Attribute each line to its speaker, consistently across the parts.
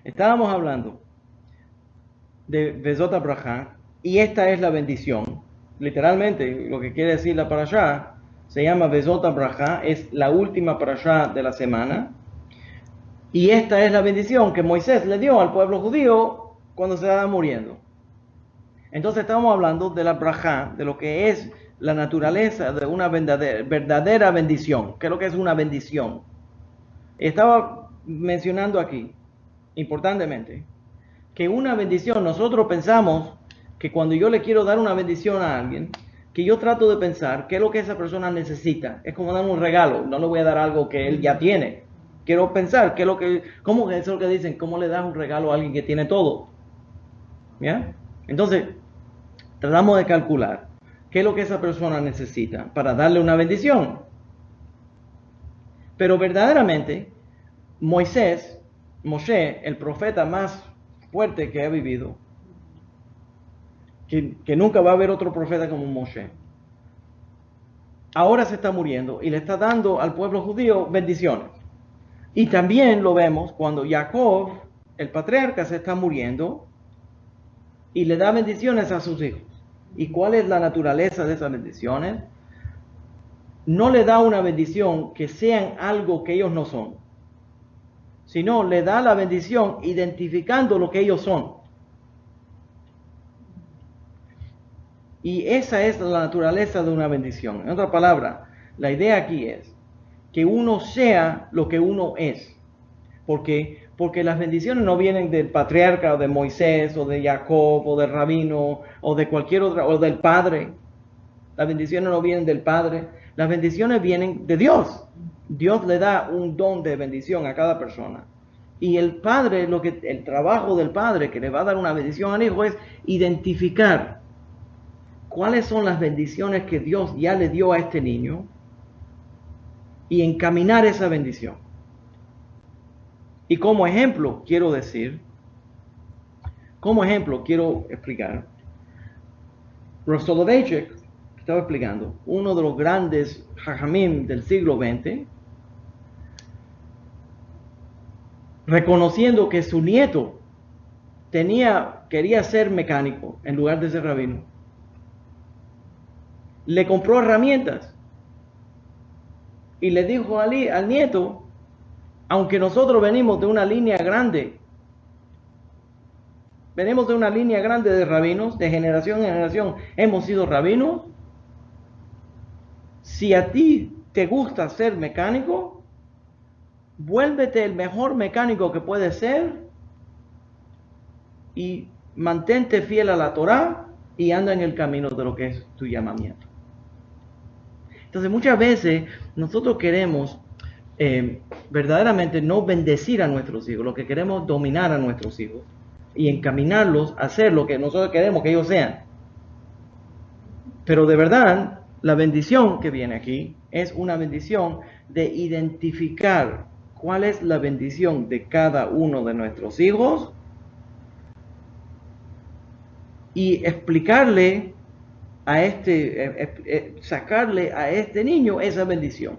Speaker 1: Estábamos hablando de Vezot Abrahá, y esta es la bendición. Literalmente, lo que quiere decir la parashá se llama Vezot Abrahá, es la última parashá de la semana. Y esta es la bendición que Moisés le dio al pueblo judío cuando se estaba muriendo. Entonces estamos hablando de la brajá, de lo que es la naturaleza de una verdadera bendición. ¿Qué es lo que es una bendición? Estaba mencionando aquí, importantemente, que una bendición, nosotros pensamos que cuando yo le quiero dar una bendición a alguien, que yo trato de pensar qué es lo que esa persona necesita. Es como dar un regalo, no le voy a dar algo que él ya tiene. Quiero pensar qué es lo que, cómo es lo que dicen, cómo le das un regalo a alguien que tiene todo. ¿Ya? Entonces, tratamos de calcular qué es lo que esa persona necesita para darle una bendición. Pero verdaderamente, Moshe, el profeta más fuerte que ha vivido, que nunca va a haber otro profeta como Moshe, ahora se está muriendo y le está dando al pueblo judío bendiciones. Y también lo vemos cuando Jacob, el patriarca, se está muriendo y le da bendiciones a sus hijos. ¿Y cuál es la naturaleza de esas bendiciones? No le da una bendición que sean algo que ellos no son, sino le da la bendición identificando lo que ellos son. Y esa es la naturaleza de una bendición. En otra palabra, la idea aquí es que uno sea lo que uno es. ¿Por qué? Porque las bendiciones no vienen del patriarca o de Moisés o de Jacob o del rabino o de cualquier otra, o del padre. Las bendiciones no vienen del padre. Las bendiciones vienen de Dios. Dios le da un don de bendición a cada persona. Y el padre, el trabajo del padre que le va a dar una bendición al hijo es identificar cuáles son las bendiciones que Dios ya le dio a este niño y encaminar esa bendición. Y como ejemplo quiero explicar, Rav Soloveitchik estaba explicando, uno de los grandes jajamim del siglo XX, reconociendo que su nieto quería ser mecánico en lugar de ser rabino. Le compró herramientas y le dijo al nieto, aunque nosotros venimos de una línea grande de rabinos, de generación en generación hemos sido rabinos, si a ti te gusta ser mecánico, vuélvete el mejor mecánico que puedes ser y mantente fiel a la Torá y anda en el camino de lo que es tu llamamiento. Entonces muchas veces nosotros queremos verdaderamente no bendecir a nuestros hijos, lo que queremos es dominar a nuestros hijos y encaminarlos a hacer lo que nosotros queremos que ellos sean. Pero de verdad, la bendición que viene aquí es una bendición de identificar cuál es la bendición de cada uno de nuestros hijos y explicarle sacarle a este niño esa bendición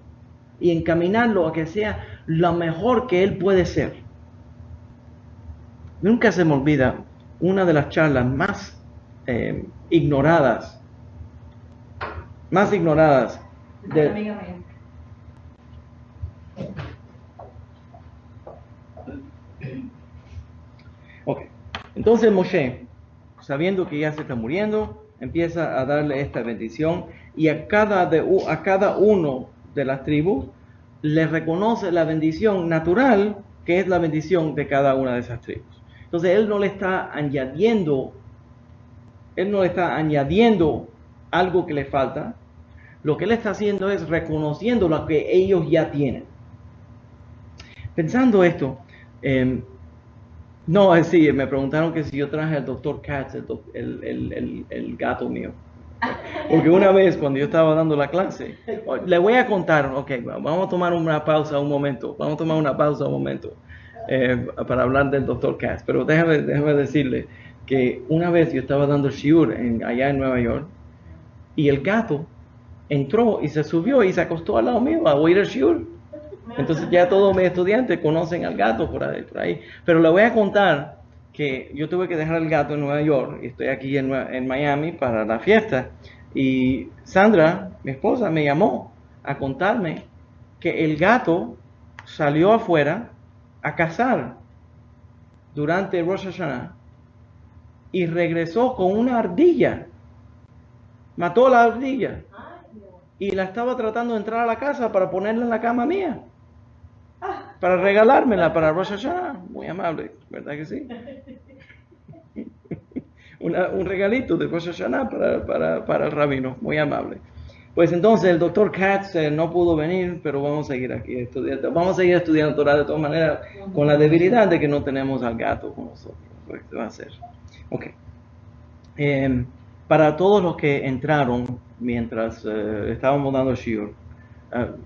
Speaker 1: y encaminarlo a que sea lo mejor que él puede ser. Nunca se me olvida una de las charlas más ignoradas de... Ok, entonces Moshe, sabiendo que ya se está muriendo, empieza a darle esta bendición y a cada uno de las tribus le reconoce la bendición natural que es la bendición de cada una de esas tribus. Entonces él no le está añadiendo algo que le falta. Lo que él está haciendo es reconociendo lo que ellos ya tienen. Pensando esto, me preguntaron que si yo traje al Dr. Katz, el gato mío. Porque una vez cuando yo estaba dando la clase, le voy a contar, vamos a tomar una pausa un momento, para hablar del Dr. Katz. Pero déjame decirle que una vez yo estaba dando el shiur allá en Nueva York y el gato entró y se subió y se acostó al lado mío a oír el shiur. Entonces ya todos mis estudiantes conocen al gato por ahí. Pero le voy a contar que yo tuve que dejar el gato en Nueva York y estoy aquí en Miami para la fiesta. Y Sandra, mi esposa, me llamó a contarme que el gato salió afuera a cazar durante Rosh Hashanah y regresó con una ardilla. Mató a la ardilla y la estaba tratando de entrar a la casa para ponerla en la cama mía, para regalármela para Rosh Hashanah. Muy amable, ¿verdad que sí? Un regalito de Rosh Hashanah para el rabino, muy amable. Pues entonces el doctor Katz no pudo venir, pero vamos a seguir aquí estudiando. Vamos a seguir estudiando Torah de todas maneras, con la debilidad de que no tenemos al gato con nosotros. Pues, ¿qué va a hacer? Ok. Para todos los que entraron mientras estábamos dando el shiur,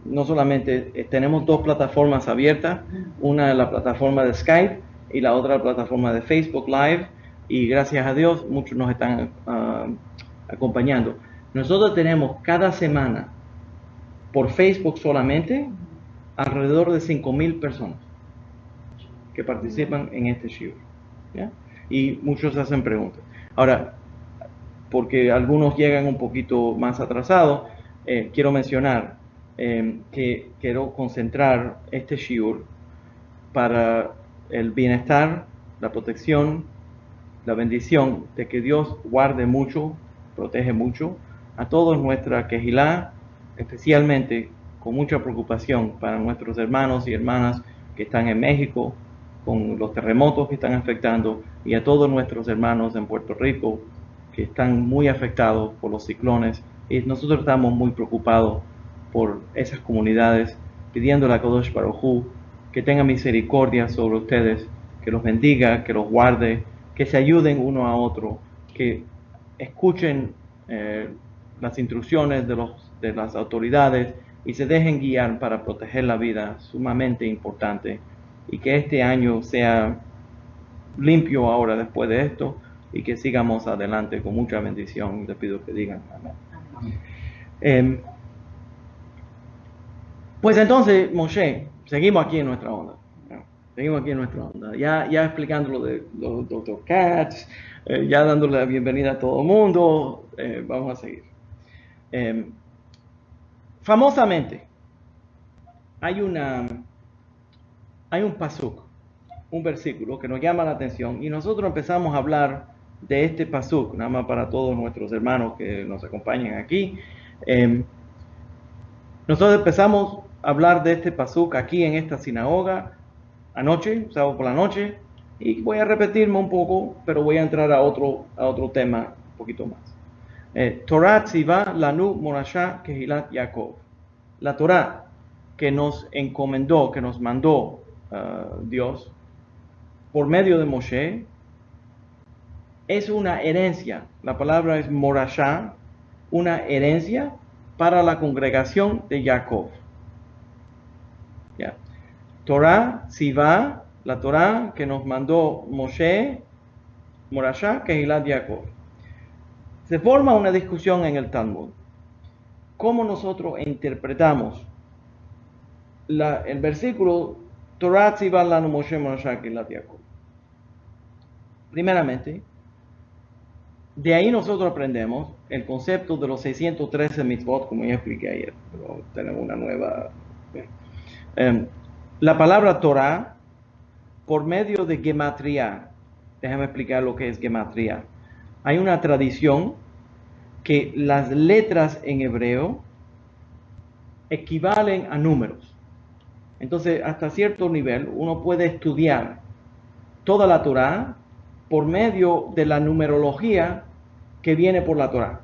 Speaker 1: no solamente tenemos dos plataformas abiertas, una es la plataforma de Skype y la otra la plataforma de Facebook Live, y gracias a Dios muchos nos están acompañando. Nosotros tenemos cada semana por Facebook solamente alrededor de 5,000 personas que participan en este shiur, ¿ya? Y muchos hacen preguntas. Ahora, porque algunos llegan un poquito más atrasados, quiero mencionar que quiero concentrar este shiur para el bienestar, la protección, la bendición de que Dios guarde mucho, protege mucho a todos nuestra Kehilá, especialmente con mucha preocupación para nuestros hermanos y hermanas que están en México con los terremotos que están afectando, y a todos nuestros hermanos en Puerto Rico que están muy afectados por los ciclones, y nosotros estamos muy preocupados por esas comunidades, pidiéndole a Kadosh Baruj Hu que tenga misericordia sobre ustedes, que los bendiga, que los guarde, que se ayuden uno a otro, que escuchen las instrucciones de las autoridades y se dejen guiar para proteger la vida, sumamente importante, y que este año sea limpio ahora después de esto, y que sigamos adelante con mucha bendición. Les pido que digan amén. Pues entonces, Moshe, seguimos aquí en nuestra onda. Seguimos aquí en nuestra onda. Ya explicando lo de los Dr. Katz, ya dándole la bienvenida a todo el mundo. Vamos a seguir. Famosamente, hay un pasuk, un versículo que nos llama la atención, y nosotros empezamos a hablar de este pasuk, nada más para todos nuestros hermanos que nos acompañan aquí. Nosotros empezamos a hablar de este pasuk aquí en esta sinagoga anoche, sábado por la noche, y voy a repetirme un poco, pero voy a entrar a otro tema un poquito más. Torah Tzivah Lanu Morashá Kehilat Yaakov. La Torah que nos encomendó, que nos mandó Dios por medio de Moshe, es una herencia. La palabra es Morashá, una herencia para la congregación de Jacob. ¿Ya? Torah, Tzivah, la Torah que nos mandó Moshe, Morashá, Kehilat Jacob. Se forma una discusión en el Talmud. ¿Cómo nosotros interpretamos el versículo Torah, Tzivah, Lanu Moshe, Morashá, Kehilat Jacob? Primeramente, de ahí nosotros aprendemos el concepto de los 613 mitzvot, como ya expliqué ayer, pero tenemos una nueva. La palabra Torah, por medio de gematría, déjame explicar lo que es gematría. Hay una tradición que las letras en hebreo equivalen a números. Entonces, hasta cierto nivel, uno puede estudiar toda la Torah por medio de la numerología que viene por la Torah.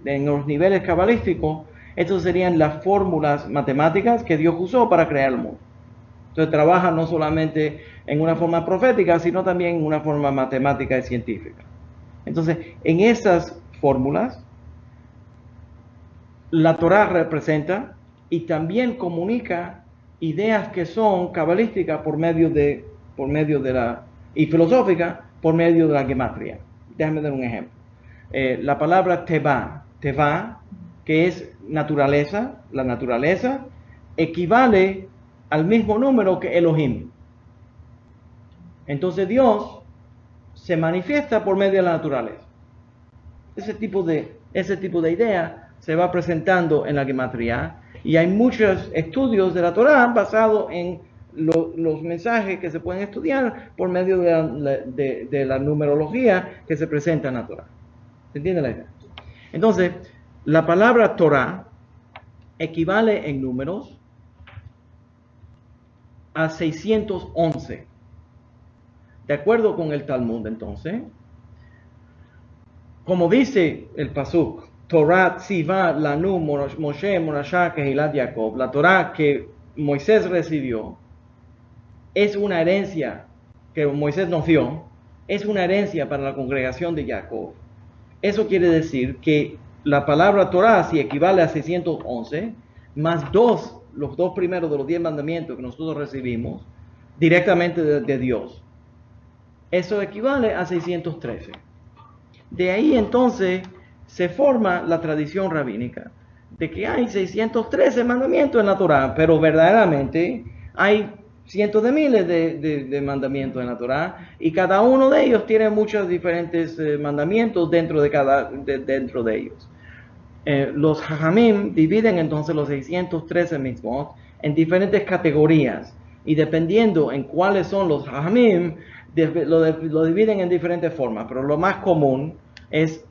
Speaker 1: En los niveles cabalísticos, estas serían las fórmulas matemáticas que Dios usó para crear el mundo. Entonces trabaja no solamente en una forma profética, sino también en una forma matemática y científica. Entonces, en esas fórmulas, la Torah representa y también comunica ideas que son cabalísticas por medio de la, y filosóficas por medio de la gematría. Déjame dar un ejemplo. La palabra teva, que es naturaleza, la naturaleza, equivale al mismo número que Elohim. Entonces Dios se manifiesta por medio de la naturaleza. Ese tipo de idea se va presentando en la gematría, y hay muchos estudios de la Torá basados en los mensajes que se pueden estudiar por medio de la numerología que se presenta en la Torá. ¿Se entiende la idea? Entonces, la palabra Torá equivale en números a 611. De acuerdo con el Talmud, entonces, como dice el pasuk, Torah Tziva Lanu Moshe Morashah Kehilat Jacob, la Torah que Moisés recibió es una herencia que Moisés nos dio, es una herencia para la congregación de Jacob. Eso quiere decir que la palabra Torah, si equivale a 611, más los dos primeros de los 10 mandamientos que nosotros recibimos directamente de Dios, eso equivale a 613. De ahí entonces se forma la tradición rabínica de que hay 613 mandamientos en la Torá, pero verdaderamente hay cientos de miles de mandamientos en la Torá, y cada uno de ellos tiene muchos diferentes mandamientos dentro de ellos. Los Jajamim dividen entonces los 613 mitzvot en diferentes categorías, y dependiendo en cuáles son los Jajamim, lo dividen en diferentes formas, pero lo más común es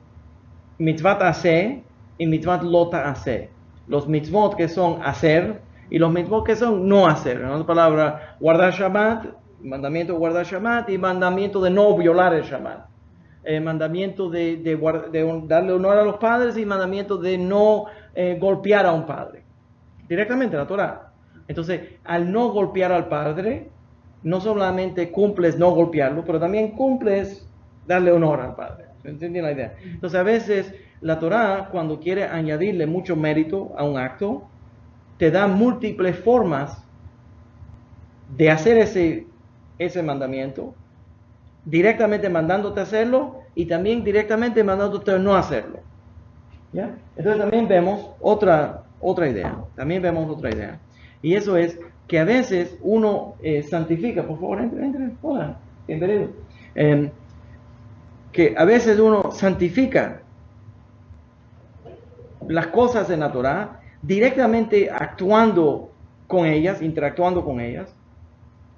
Speaker 1: mitzvat hacer y mitzvat lota hacer. Los mitzvot que son hacer y los mitzvot que son no hacer. En otras palabras, guardar Shabbat, mandamiento de guardar Shabbat, y mandamiento de no violar el Shabbat. Mandamiento de darle honor a los padres, y mandamiento de no golpear a un padre. Directamente la Torah. Entonces, al no golpear al padre, no solamente cumples no golpearlo, pero también cumples darle honor al padre. ¿Entienden la idea? Entonces, a veces la Torá, cuando quiere añadirle mucho mérito a un acto, te da múltiples formas de hacer ese mandamiento, directamente mandándote a hacerlo, y también directamente mandándote a no hacerlo. ¿Ya? Entonces también vemos otra idea. También vemos otra idea. Y eso es que a veces uno santifica. Por favor, entre. Hola, bienvenido. Que a veces uno santifica las cosas en la Torá directamente actuando con ellas, interactuando con ellas.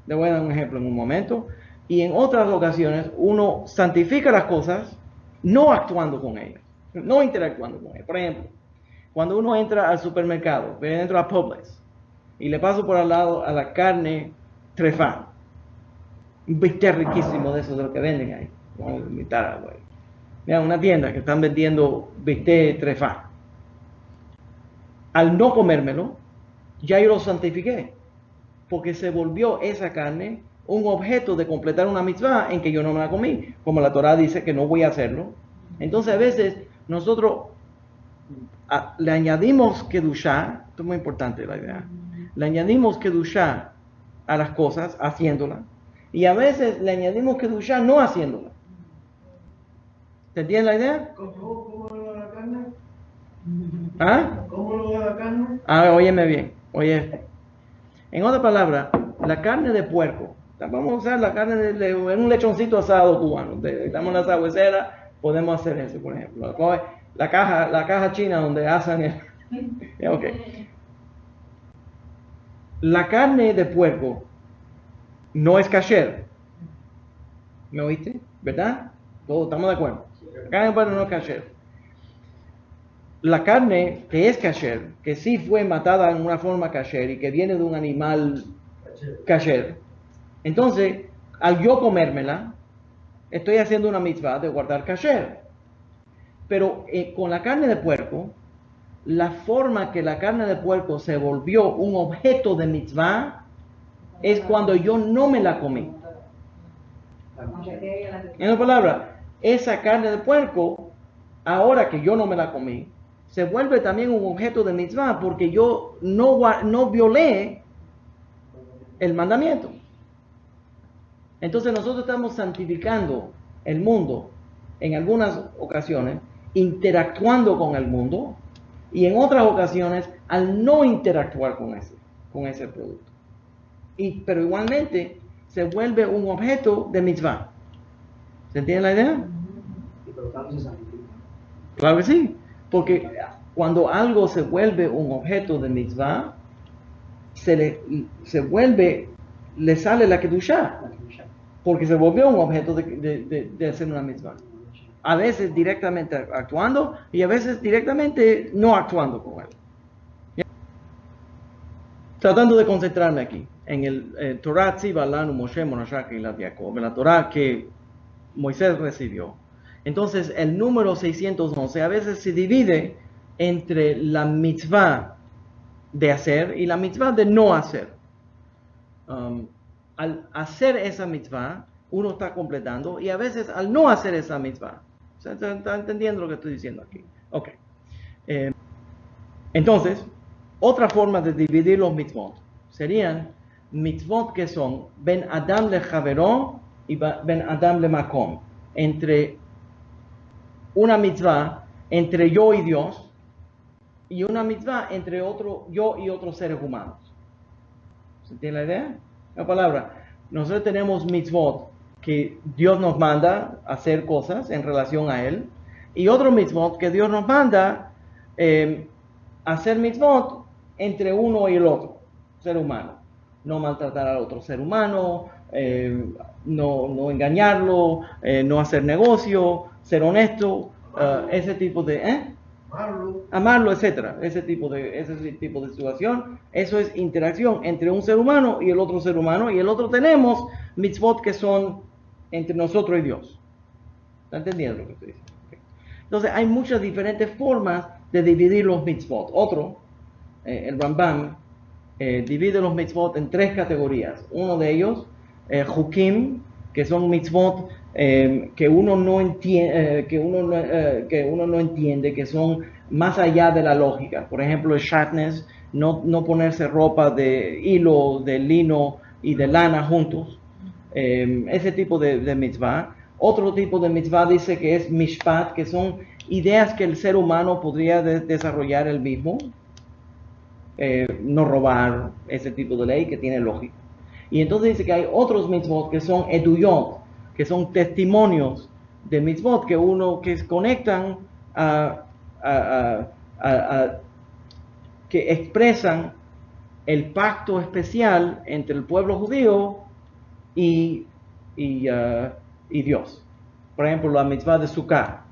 Speaker 1: Le voy a dar un ejemplo en un momento. Y en otras ocasiones uno santifica las cosas no actuando con ellas, no interactuando con ellas. Por ejemplo, cuando uno entra al supermercado, entra a Publix, y le paso por al lado a la carne trefá, un bistec riquísimo de esos de los que venden ahí. Vamos a invitar a güey. Mira, una tienda que están vendiendo bistec trefá. Al no comérmelo, ya yo lo santifiqué, porque se volvió esa carne un objeto de completar una mitzvah en que yo no me la comí, como la Torá dice que no voy a hacerlo. Entonces a veces nosotros le añadimos kedushá, esto es muy importante la idea, le añadimos kedushá a las cosas haciéndolas, y a veces le añadimos kedushá no haciéndolas. ¿Te entiendes la idea?
Speaker 2: ¿Cómo lo de la carne?
Speaker 1: ¿Ah?
Speaker 2: ¿Cómo lo de la carne?
Speaker 1: Óyeme bien, oye esto. En otras palabras, la carne de puerco, vamos a usar la carne de un lechoncito asado cubano, estamos en la sabuesera, podemos hacer eso, por ejemplo. La caja china donde hacen el... Okay. La carne de puerco no es kasher. ¿Me oíste? ¿Verdad? Todos estamos de acuerdo. La carne de puerco no es kasher. La carne que es kasher, que sí fue matada en una forma kasher y que viene de un animal kasher, entonces, al yo comérmela, estoy haciendo una mitzvah de guardar kasher. Pero con la carne de puerco, la forma que la carne de puerco se volvió un objeto de mitzvah es cuando yo no me la comí. En otras palabras, esa carne de puerco, ahora que yo no me la comí, se vuelve también un objeto de mitzvah porque yo no violé el mandamiento. Entonces nosotros estamos santificando el mundo en algunas ocasiones, interactuando con el mundo, y en otras ocasiones al no interactuar con ese producto. pero igualmente se vuelve un objeto de mitzvah. ¿Se entiende la idea?
Speaker 3: Y por lo tanto se santifica.
Speaker 1: Claro que sí, porque cuando algo se vuelve un objeto de mitzvah, le sale la kedusha,
Speaker 3: La kedusha.
Speaker 1: porque se volvió un objeto de hacer una mitzvah. A veces directamente actuando y a veces directamente no actuando con él. ¿Ya? Tratando de concentrarme aquí en el Torah Tziva Lanu Moshe Monashah Keilat Yaakov, en la Torah que Moisés recibió. Entonces el número 611 a veces se divide entre la mitzvah de hacer y la mitzvah de no hacer. Al hacer esa mitzvah, uno está completando, y a veces al no hacer esa mitzvah. ¿Está entendiendo lo que estoy diciendo aquí? Ok. Entonces, otra forma de dividir los mitzvot serían mitzvot que son ben Adam le Javeró y ben Adam le Makom. Entre una mitzvah entre yo y Dios, y una mitzvah entre yo y otros seres humanos. ¿Se entiende la idea? La palabra. Nosotros tenemos mitzvot que Dios nos manda hacer cosas en relación a Él, y otro mitzvot que Dios nos manda hacer mitzvot entre uno y el otro ser humano. No maltratar al otro ser humano, no engañarlo, no hacer negocio, ser honesto, ese tipo de... amarlo, etcétera, ese tipo de situación. Eso es interacción entre un ser humano y el otro ser humano, y el otro tenemos mitzvot que son entre nosotros y Dios. ¿Está entendiendo lo que estoy diciendo? Okay. Entonces hay muchas diferentes formas de dividir los mitzvot. El Rambam divide los mitzvot en 3 categorías. Uno de ellos, Hukim, que son mitzvot que uno no entiende, que son más allá de la lógica. Por ejemplo, el shatnez, no ponerse ropa de hilo, de lino y de lana juntos. Ese tipo de mitzvah. Otro tipo de mitzvah dice que es mishpat, que son ideas que el ser humano podría desarrollar él mismo. No robar, ese tipo de ley que tiene lógica. Y entonces dice que hay otros mitzvot que son eduyot, que son testimonios de mitzvot que conectan que expresan el pacto especial entre el pueblo judío y Dios. Por ejemplo, la mitzvah de Sukkah.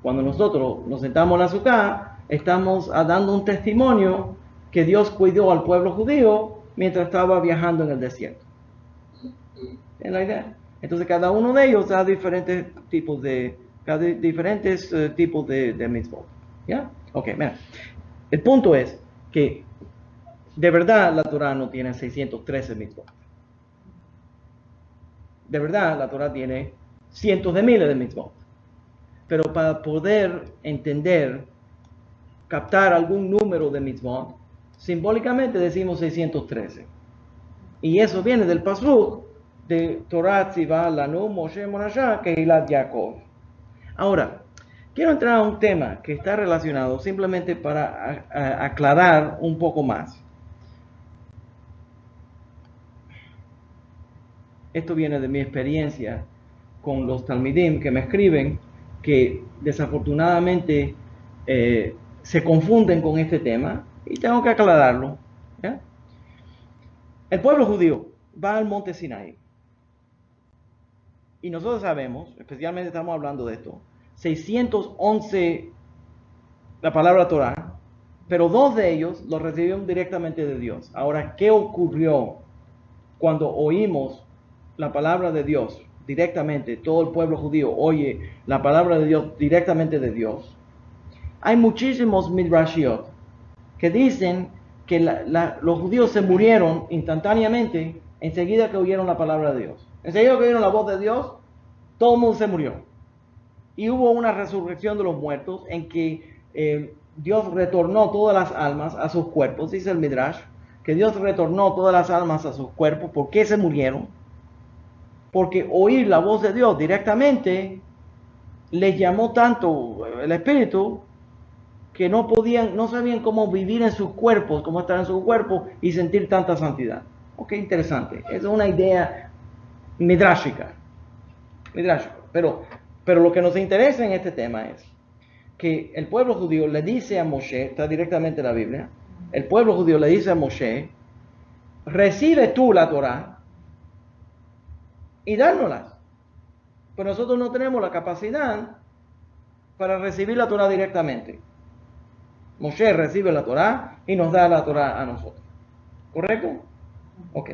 Speaker 1: Cuando nosotros nos sentamos en la Sukkah, estamos dando un testimonio que Dios cuidó al pueblo judío mientras estaba viajando en el desierto. ¿Ven la idea? Entonces cada uno de ellos da diferentes tipos de mitzvot. ¿Ya? Ok, mira. El punto es que de verdad la Torah no tiene 613 mitzvot. De verdad la Torah tiene cientos de miles de mitzvot. Pero para poder entender, captar algún número de mitzvot, simbólicamente decimos 613. Y eso viene del pasuk de Torah Tziva Lanu Moshe Monashah Keilat Yaakov. Ahora, quiero entrar a un tema que está relacionado simplemente para aclarar un poco más. Esto viene de mi experiencia con los talmidim que me escriben, que desafortunadamente se confunden con este tema, y tengo que aclararlo. ¿Ya? El pueblo judío va al monte Sinaí, y nosotros sabemos, especialmente estamos hablando de esto, 611 la palabra Torah, pero 2 de ellos lo recibieron directamente de Dios. Ahora, ¿qué ocurrió cuando oímos la palabra de Dios directamente? Todo el pueblo judío oye la palabra de Dios directamente de Dios. Hay muchísimos midrashiot que dicen que los judíos se murieron instantáneamente enseguida que oyeron la palabra de Dios. Enseguida que oyeron la voz de Dios, todo el mundo se murió. Y hubo una resurrección de los muertos en que Dios retornó todas las almas a sus cuerpos, dice el Midrash, que Dios retornó todas las almas a sus cuerpos. ¿Por qué se murieron? Porque oír la voz de Dios directamente les llamó tanto el espíritu que no sabían cómo vivir en sus cuerpos, cómo estar en sus cuerpos y sentir tanta santidad. Ok, interesante. Es una idea midráshica. Pero lo que nos interesa en este tema es que el pueblo judío le dice a Moshe, está directamente en la Biblia, el pueblo judío le dice a Moshe, recibe tú la Torá y dárnosla. Pero nosotros no tenemos la capacidad para recibir la Torá directamente. Moshe recibe la Torá y nos da la Torá a nosotros. ¿Correcto? Ok.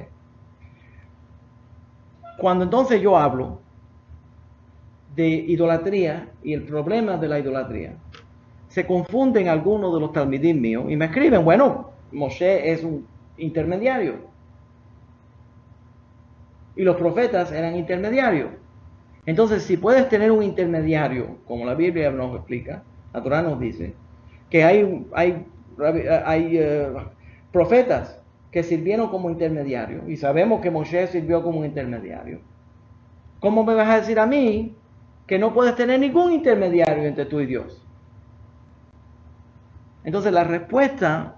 Speaker 1: Cuando entonces yo hablo de idolatría y el problema de la idolatría, se confunden algunos de los talmidim míos y me escriben, bueno, Moshe es un intermediario y los profetas eran intermediarios. Entonces, si puedes tener un intermediario, como la Biblia nos explica, la Torá nos dice, que hay profetas que sirvieron como intermediarios y sabemos que Moshe sirvió como un intermediario. ¿Cómo me vas a decir a mí que no puedes tener ningún intermediario entre tú y Dios? Entonces la respuesta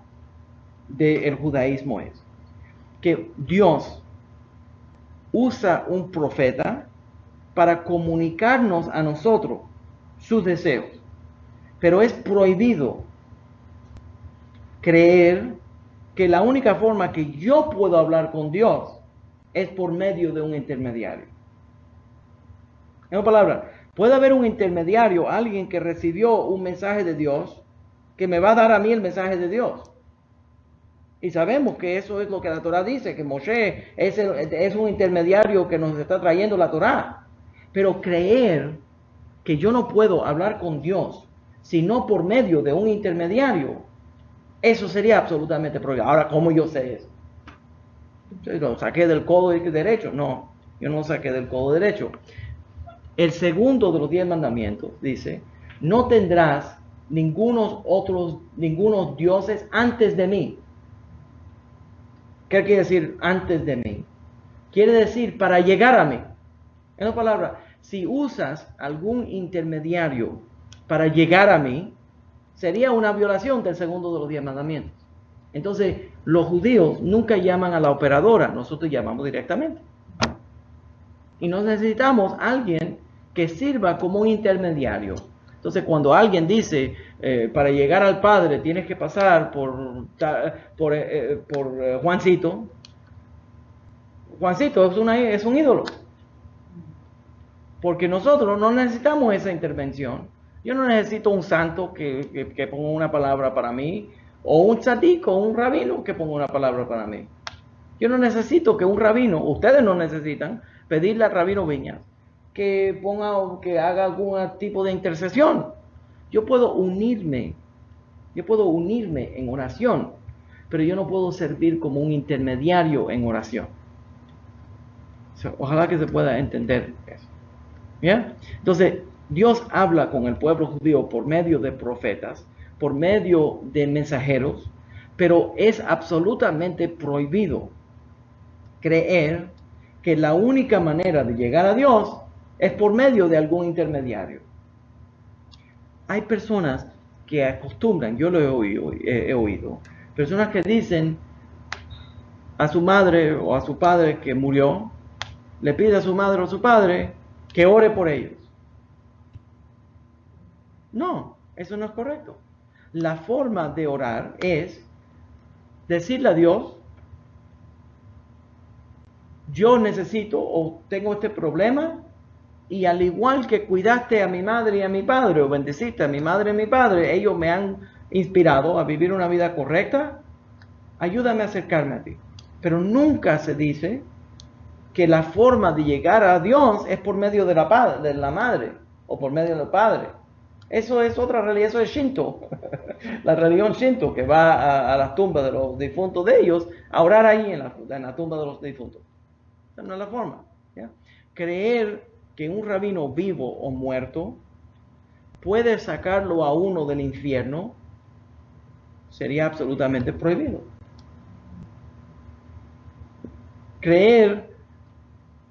Speaker 1: del judaísmo es que Dios usa un profeta para comunicarnos a nosotros sus deseos, pero es prohibido creer que la única forma que yo puedo hablar con Dios es por medio de un intermediario. En otras palabras, puede haber un intermediario, alguien que recibió un mensaje de Dios, que me va a dar a mí el mensaje de Dios. Y sabemos que eso es lo que la Torá dice, que Moshe es un intermediario que nos está trayendo la Torá. Pero creer que yo no puedo hablar con Dios sino por medio de un intermediario, eso sería absolutamente prohibido. Ahora, ¿cómo yo sé eso? ¿Lo saqué del codo derecho? No, yo no lo saqué del codo derecho. El segundo de los 10 mandamientos dice, no tendrás ningunos dioses antes de mí. ¿Qué quiere decir antes de mí? Quiere decir para llegar a mí. En otras palabras, si usas algún intermediario para llegar a mí, sería una violación del segundo de los 10 mandamientos. Entonces, los judíos nunca llaman a la operadora, nosotros llamamos directamente. Y no necesitamos a alguien que sirva como un intermediario. Entonces, cuando alguien dice, para llegar al Padre tienes que pasar por Juancito, Juancito es un ídolo. Porque nosotros no necesitamos esa intervención. Yo no necesito un santo que ponga una palabra para mí, o un tzadik o un rabino que ponga una palabra para mí. Yo no necesito que un rabino, ustedes no necesitan, pedirle al rabino Viñas que haga algún tipo de intercesión. Yo puedo unirme en oración, pero yo no puedo servir como un intermediario en oración. Ojalá que se pueda entender eso. ¿Bien? Entonces, Dios habla con el pueblo judío por medio de profetas, por medio de mensajeros, pero es absolutamente prohibido creer que la única manera de llegar a Dios es por medio de algún intermediario. Hay personas que acostumbran, yo lo he oído, personas que dicen a su madre o a su padre que murió, le pide a su madre o a su padre que ore por ellos. No, eso no es correcto. La forma de orar es decirle a Dios, yo necesito o tengo este problema, y al igual que cuidaste a mi madre y a mi padre, o bendeciste a mi madre y a mi padre, ellos me han inspirado a vivir una vida correcta, ayúdame a acercarme a ti. Pero nunca se dice que la forma de llegar a Dios es por medio de la madre o por medio del padre. Eso es otra realidad, eso es Shinto, la religión Shinto, que va a las tumbas de los difuntos de ellos a orar ahí en la tumba de los difuntos. Esa no es la forma. ¿Ya? Creer que un rabino vivo o muerto puede sacarlo a uno del infierno sería absolutamente prohibido. Creer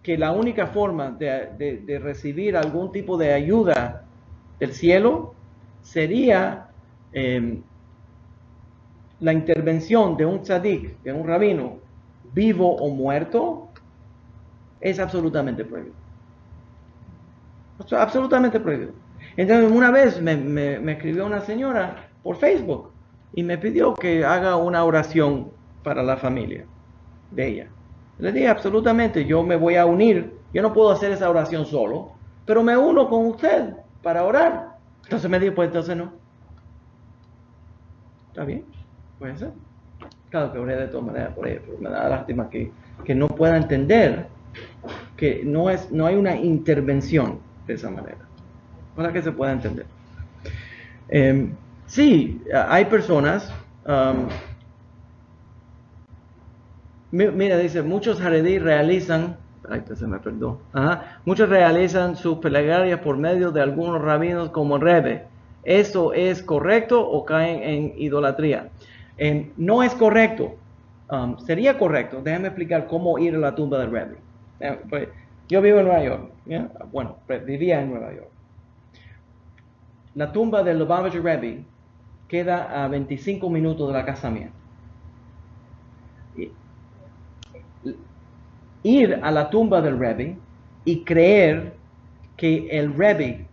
Speaker 1: que la única forma de recibir algún tipo de ayuda del cielo sería la intervención de un tzadik, de un rabino, vivo o muerto, es absolutamente prohibido. Absolutamente prohibido. Entonces, una vez me escribió una señora por Facebook y me pidió que haga una oración para la familia de ella. Le dije, absolutamente, yo me voy a unir. Yo no puedo hacer esa oración solo, pero me uno con usted para orar. Entonces me dijo, pues entonces no. ¿Está bien? Puede ser. Claro que oré de todas maneras por ella, pero me da lástima que no pueda entender que no hay una intervención de esa manera. Para que se pueda entender. Sí, hay personas. Mira, dice, muchos haredí realizan. Ay, se me perdón. Muchos realizan sus plegarias por medio de algunos rabinos como Rebbe. ¿Eso es correcto o caen en idolatría? No es correcto. Sería correcto. Déjame explicar cómo ir a la tumba del Rebbe. Pues, yo vivo en Nueva York. ¿Ya? Bueno, vivía en Nueva York. La tumba del Lubavitcher Rebbe queda a 25 minutos de la casa mía. Ir a la tumba del Rebbe y creer que el Rebbe,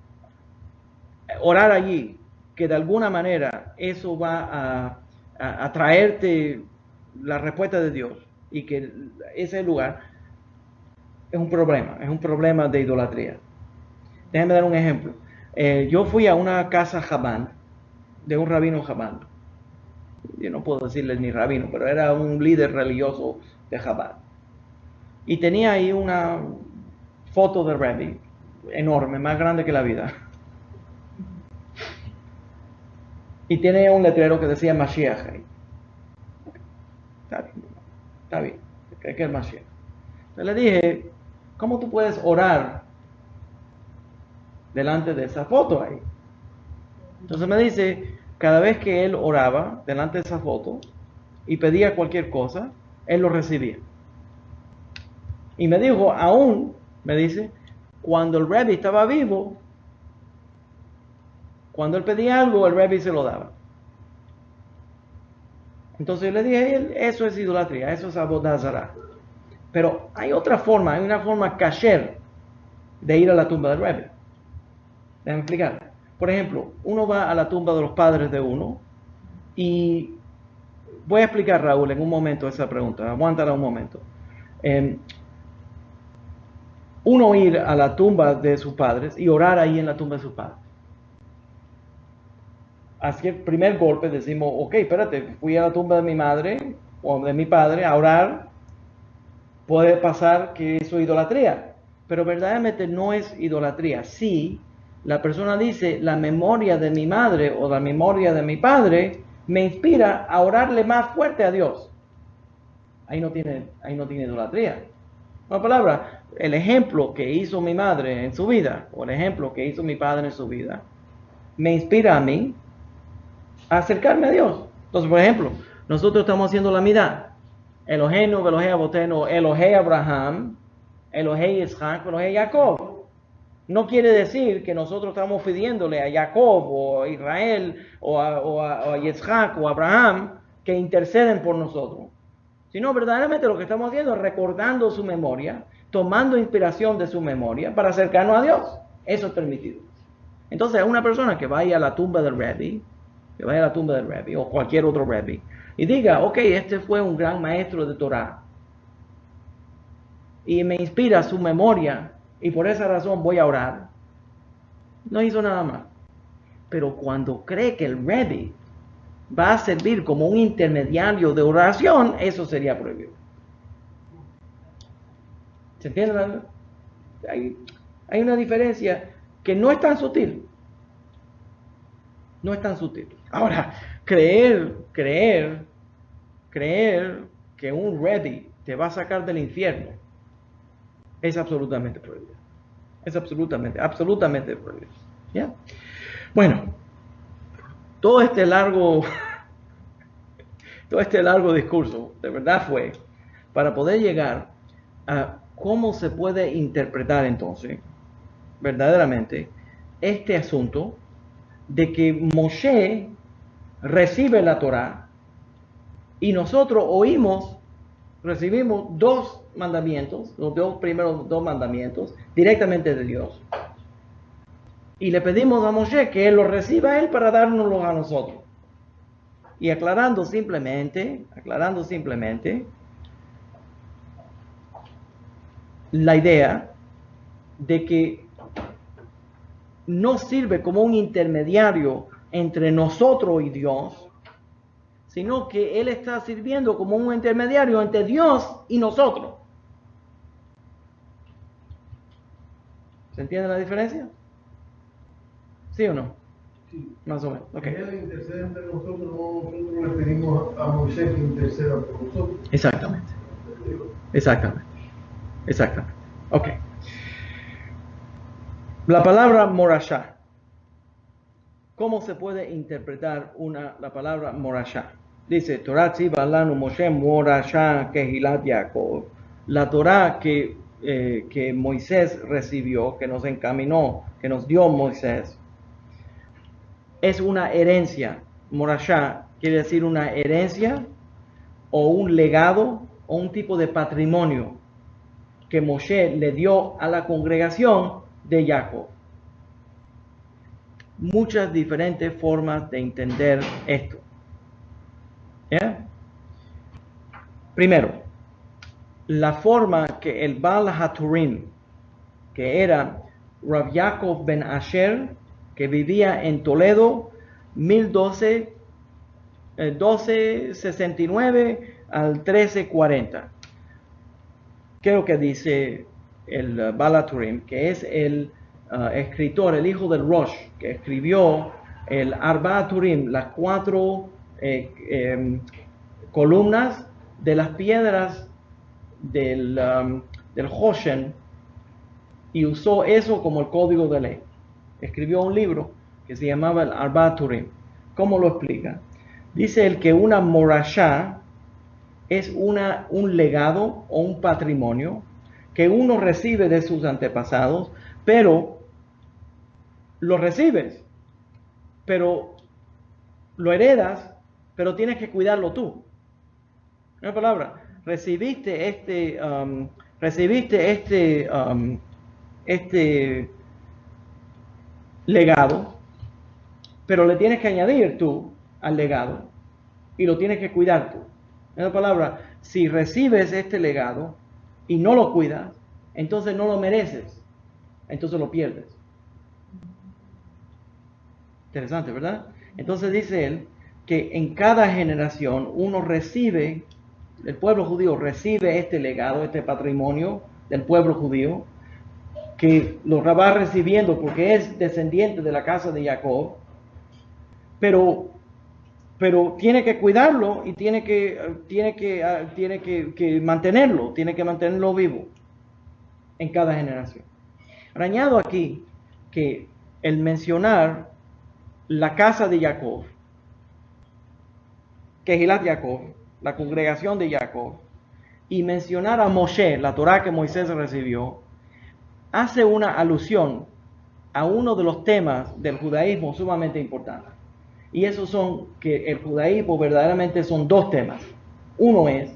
Speaker 1: orar allí, que de alguna manera eso va a traerte la respuesta de Dios y que ese lugar es un problema de idolatría. Déjame dar un ejemplo. Yo fui a una casa Chabad, de un rabino Chabad. Yo no puedo decirle ni rabino, pero era un líder religioso de Chabad. Y tenía ahí una foto de Rebbe, enorme, más grande que la vida. Y tiene un letrero que decía Mashiach ahí. Está bien, es que es Mashiach. Entonces le dije, ¿cómo tú puedes orar delante de esa foto ahí? Entonces me dice, cada vez que él oraba delante de esa foto y pedía cualquier cosa, él lo recibía. Y me dijo, aún, me dice, cuando el Rebbe estaba vivo, cuando él pedía algo, el Rebbe se lo daba. Entonces yo le dije, eso es idolatría, eso es avodah zarah. Pero hay otra forma, hay una forma kasher de ir a la tumba del Rebbe. Déjame explicar. Por ejemplo, uno va a la tumba de los padres de uno y voy a explicar, Raúl, en un momento esa pregunta. Aguántala un momento. Uno ir a la tumba de sus padres y orar ahí en la tumba de sus padres. Así que el primer golpe decimos, ok, espérate, fui a la tumba de mi madre o de mi padre a orar, puede pasar que eso es idolatría, pero verdaderamente no es idolatría. Si la persona dice, la memoria de mi madre o la memoria de mi padre me inspira a orarle más fuerte a Dios. Ahí no tiene idolatría. Una palabra, el ejemplo que hizo mi madre en su vida, o el ejemplo que hizo mi padre en su vida, me inspira a mí a acercarme a Dios. Entonces, por ejemplo, nosotros estamos haciendo la midá. Eloheinu, Elohei Abotenu, Elohei Abraham, Elohei Isaac, Elohei Jacob. No quiere decir que nosotros estamos pidiéndole a Jacob o a Israel o a Isaac o a Abraham que interceden por nosotros. Sino verdaderamente lo que estamos haciendo es recordando su memoria, tomando inspiración de su memoria para acercarnos a Dios. Eso es permitido. Entonces, una persona que vaya a la tumba del Rebbe, o cualquier otro Rebbe, y diga, ok, este fue un gran maestro de Torah, y me inspira su memoria, y por esa razón voy a orar, no hizo nada más. Pero cuando cree que el Rebbe va a servir como un intermediario de oración, eso sería prohibido. ¿Se entiende? Hay una diferencia que no es tan sutil. No es tan sutil. Ahora, creer que un Rebbe te va a sacar del infierno es absolutamente prohibido. Es absolutamente prohibido. ¿Ya? Bueno, todo este largo discurso, de verdad fue para poder llegar a cómo se puede interpretar entonces, verdaderamente, este asunto de que Moshe recibe la Torá y nosotros oímos recibimos dos mandamientos, los dos primeros dos mandamientos, directamente de Dios. Y le pedimos a Moshe que él los reciba a él para dárnoslos a nosotros. Y aclarando simplemente la idea de que no sirve como un intermediario entre nosotros y Dios, sino que Él está sirviendo como un intermediario entre Dios y nosotros. ¿Se entiende la diferencia? ¿Sí o no?
Speaker 2: Sí.
Speaker 1: Más o menos. Okay.
Speaker 2: Él intercede entre nosotros, no nosotros le pedimos a Moisés que interceda por nosotros.
Speaker 1: Exactamente. Ok. La palabra morashá. ¿Cómo se puede interpretar la palabra morashá? Dice, Torah tziva lanu Moshe morashá kehilat Yaakov. La Torah que Moisés recibió, que nos encaminó, que nos dio Moisés, es una herencia. Morashá quiere decir una herencia o un legado o un tipo de patrimonio que Moshe le dio a la congregación de Jacob. Muchas diferentes formas de entender esto. ¿Yeah? Primero, la forma que el Baal HaTurim, que era Rav Yaakov ben Asher, que vivía en Toledo, 1269 al 1340. Creo que dice el Baal HaTurim, que es el escritor, el hijo del Rosh, que escribió el Arba HaTurim, las 4 columnas de las piedras del Hoshen, y usó eso como el código de ley. Escribió un libro que se llamaba el Arba HaTurim. ¿Cómo lo explica? Dice él que una morashá es un legado o un patrimonio que uno recibe de sus antepasados, pero lo recibes, pero lo heredas, pero tienes que cuidarlo tú. Una palabra, recibiste este legado, pero le tienes que añadir tú al legado y lo tienes que cuidar tú. En otra palabra, si recibes este legado y no lo cuidas, entonces no lo mereces, entonces lo pierdes. Interesante, ¿verdad? Entonces dice él que en cada generación uno recibe, el pueblo judío recibe este legado, este patrimonio del pueblo judío, que lo va recibiendo porque es descendiente de la casa de Jacob, pero tiene que cuidarlo y tiene que mantenerlo vivo en cada generación. Ahora, añado aquí que el mencionar la casa de Jacob, Kehilat Jacob, la congregación de Jacob, y mencionar a Moshe, la Torah que Moisés recibió, hace una alusión a uno de los temas del judaísmo sumamente importantes. Y esos son que el judaísmo verdaderamente son dos temas. Uno es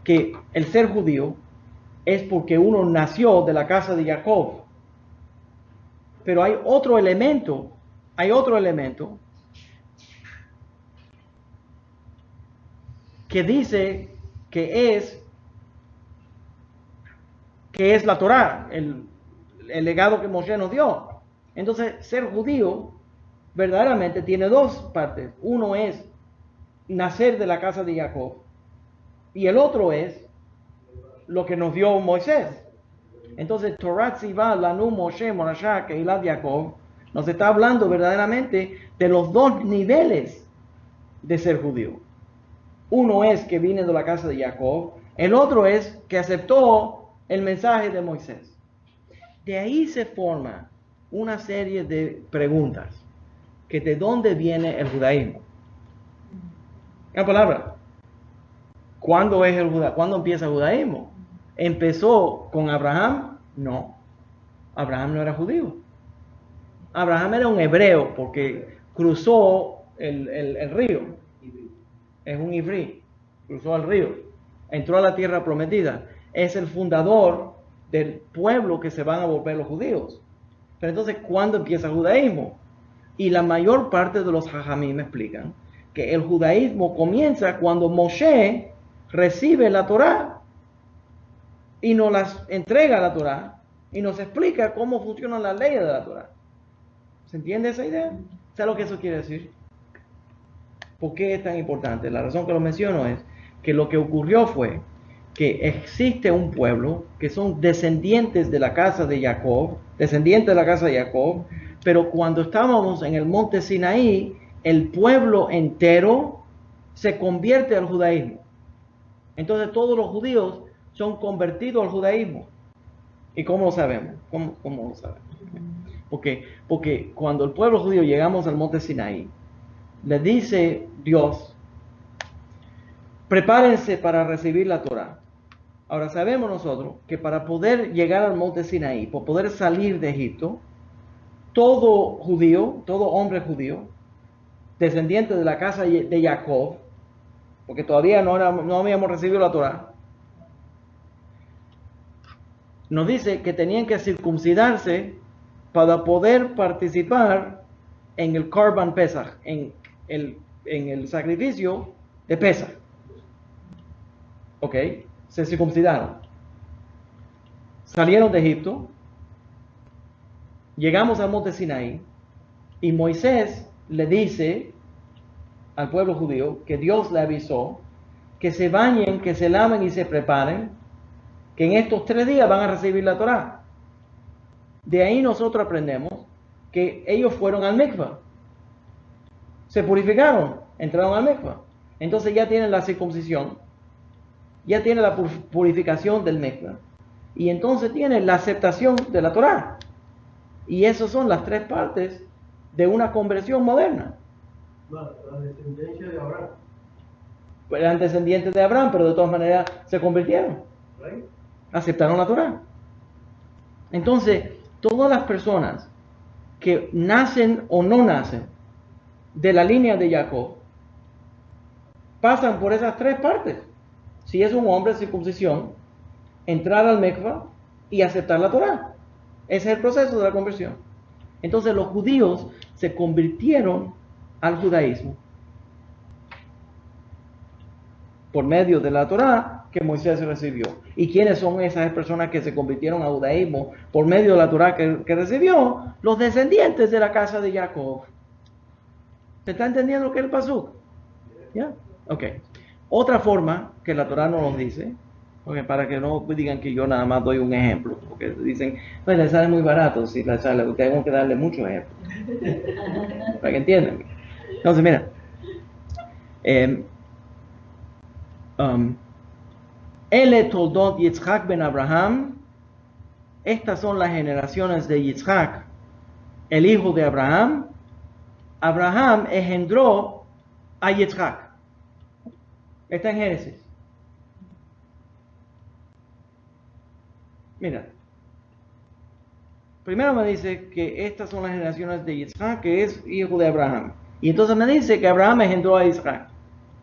Speaker 1: que el ser judío es porque uno nació de la casa de Jacob. Pero hay otro elemento que dice que es la Torah, el legado que Moshe nos dio. Entonces, ser judío verdaderamente tiene dos partes. Uno es nacer de la casa de Jacob y el otro es lo que nos dio Moisés. Entonces, Torah Tzivah Lanu Moshe Morashá Kehilat Jacob nos está hablando verdaderamente de los dos niveles de ser judío. Uno es que viene de la casa de Jacob, el otro es que aceptó el mensaje de Moisés. De ahí se forma una serie de preguntas. Que de dónde viene el judaísmo. Una palabra. ¿Cuándo empieza el judaísmo? ¿Empezó con Abraham? No. Abraham no era judío. Abraham era un hebreo porque cruzó el río. Es un ivrí. Cruzó el río. entró a la tierra prometida. Es el fundador del pueblo que se van a volver los judíos. Pero entonces, ¿cuándo empieza el judaísmo? Y la mayor parte de los jajamim me explican que el judaísmo comienza cuando Moshe recibe la Torá y nos las entrega la Torá y nos explica cómo funcionan las leyes de la Torá. ¿Se entiende esa idea? ¿Sabe lo que eso quiere decir? ¿Por qué es tan importante? La razón que lo menciono es que lo que ocurrió fue que existe un pueblo que son descendientes de la casa de Jacob, pero cuando estábamos en el monte Sinaí, el pueblo entero se convierte al judaísmo. Entonces todos los judíos son convertidos al judaísmo. ¿Y cómo lo sabemos? ¿Cómo lo sabemos? Porque cuando el pueblo judío llegamos al monte Sinaí, le dice Dios, prepárense para recibir la Torá. Ahora sabemos nosotros que para poder llegar al monte Sinaí, para poder salir de Egipto, todo judío, todo hombre judío, descendiente de la casa de Jacob, porque todavía no habíamos recibido la Torá, nos dice que tenían que circuncidarse para poder participar en el Korban Pesach, en el sacrificio de Pesach. ¿Ok? Se circuncidaron. Salieron de Egipto. Llegamos al monte Sinaí. Y Moisés le dice al pueblo judío que Dios le avisó que se bañen, que se laven y se preparen, que en estos 3 días van a recibir la Torá. De ahí nosotros aprendemos que ellos fueron al mikvah. Se purificaron, entraron al mikvah. Entonces ya tienen la circuncisión, ya tienen la purificación del mikvah, y entonces tienen la aceptación de la Torá. Y esas son las 3 partes de una conversión moderna.
Speaker 2: La descendencia de Abraham.
Speaker 1: Eran descendientes de Abraham, pero de todas maneras se convirtieron.
Speaker 2: Right?
Speaker 1: Aceptaron la Torá. Entonces, todas las personas que nacen o no nacen de la línea de Jacob pasan por esas 3 partes. Si es un hombre, circuncisión, entrar al mikvah y aceptar la Torá. Ese es el proceso de la conversión. Entonces los judíos se convirtieron al judaísmo por medio de la Torá que Moisés recibió. ¿Y quiénes son esas personas que se convirtieron al judaísmo por medio de la Torá que recibió? Los descendientes de la casa de Jacob. ¿Se está entendiendo lo que es el pasuk? ¿Ya? Ok. Otra forma que la Torá no nos dice, okay, para que no digan que yo nada más doy un ejemplo, porque dicen, pues le sale muy barato si la sale, tengo que darle muchos ejemplos, para que entiendan. Entonces, mira, Ele toldot Yitzhak ben Abraham, estas son las generaciones de Yitzhak, el hijo de Abraham. Abraham engendró a Yitzhak. Está en Génesis. Mira, primero me dice que estas son las generaciones de Yitzhak, que es hijo de Abraham. Y entonces me dice que Abraham engendró a Isaac.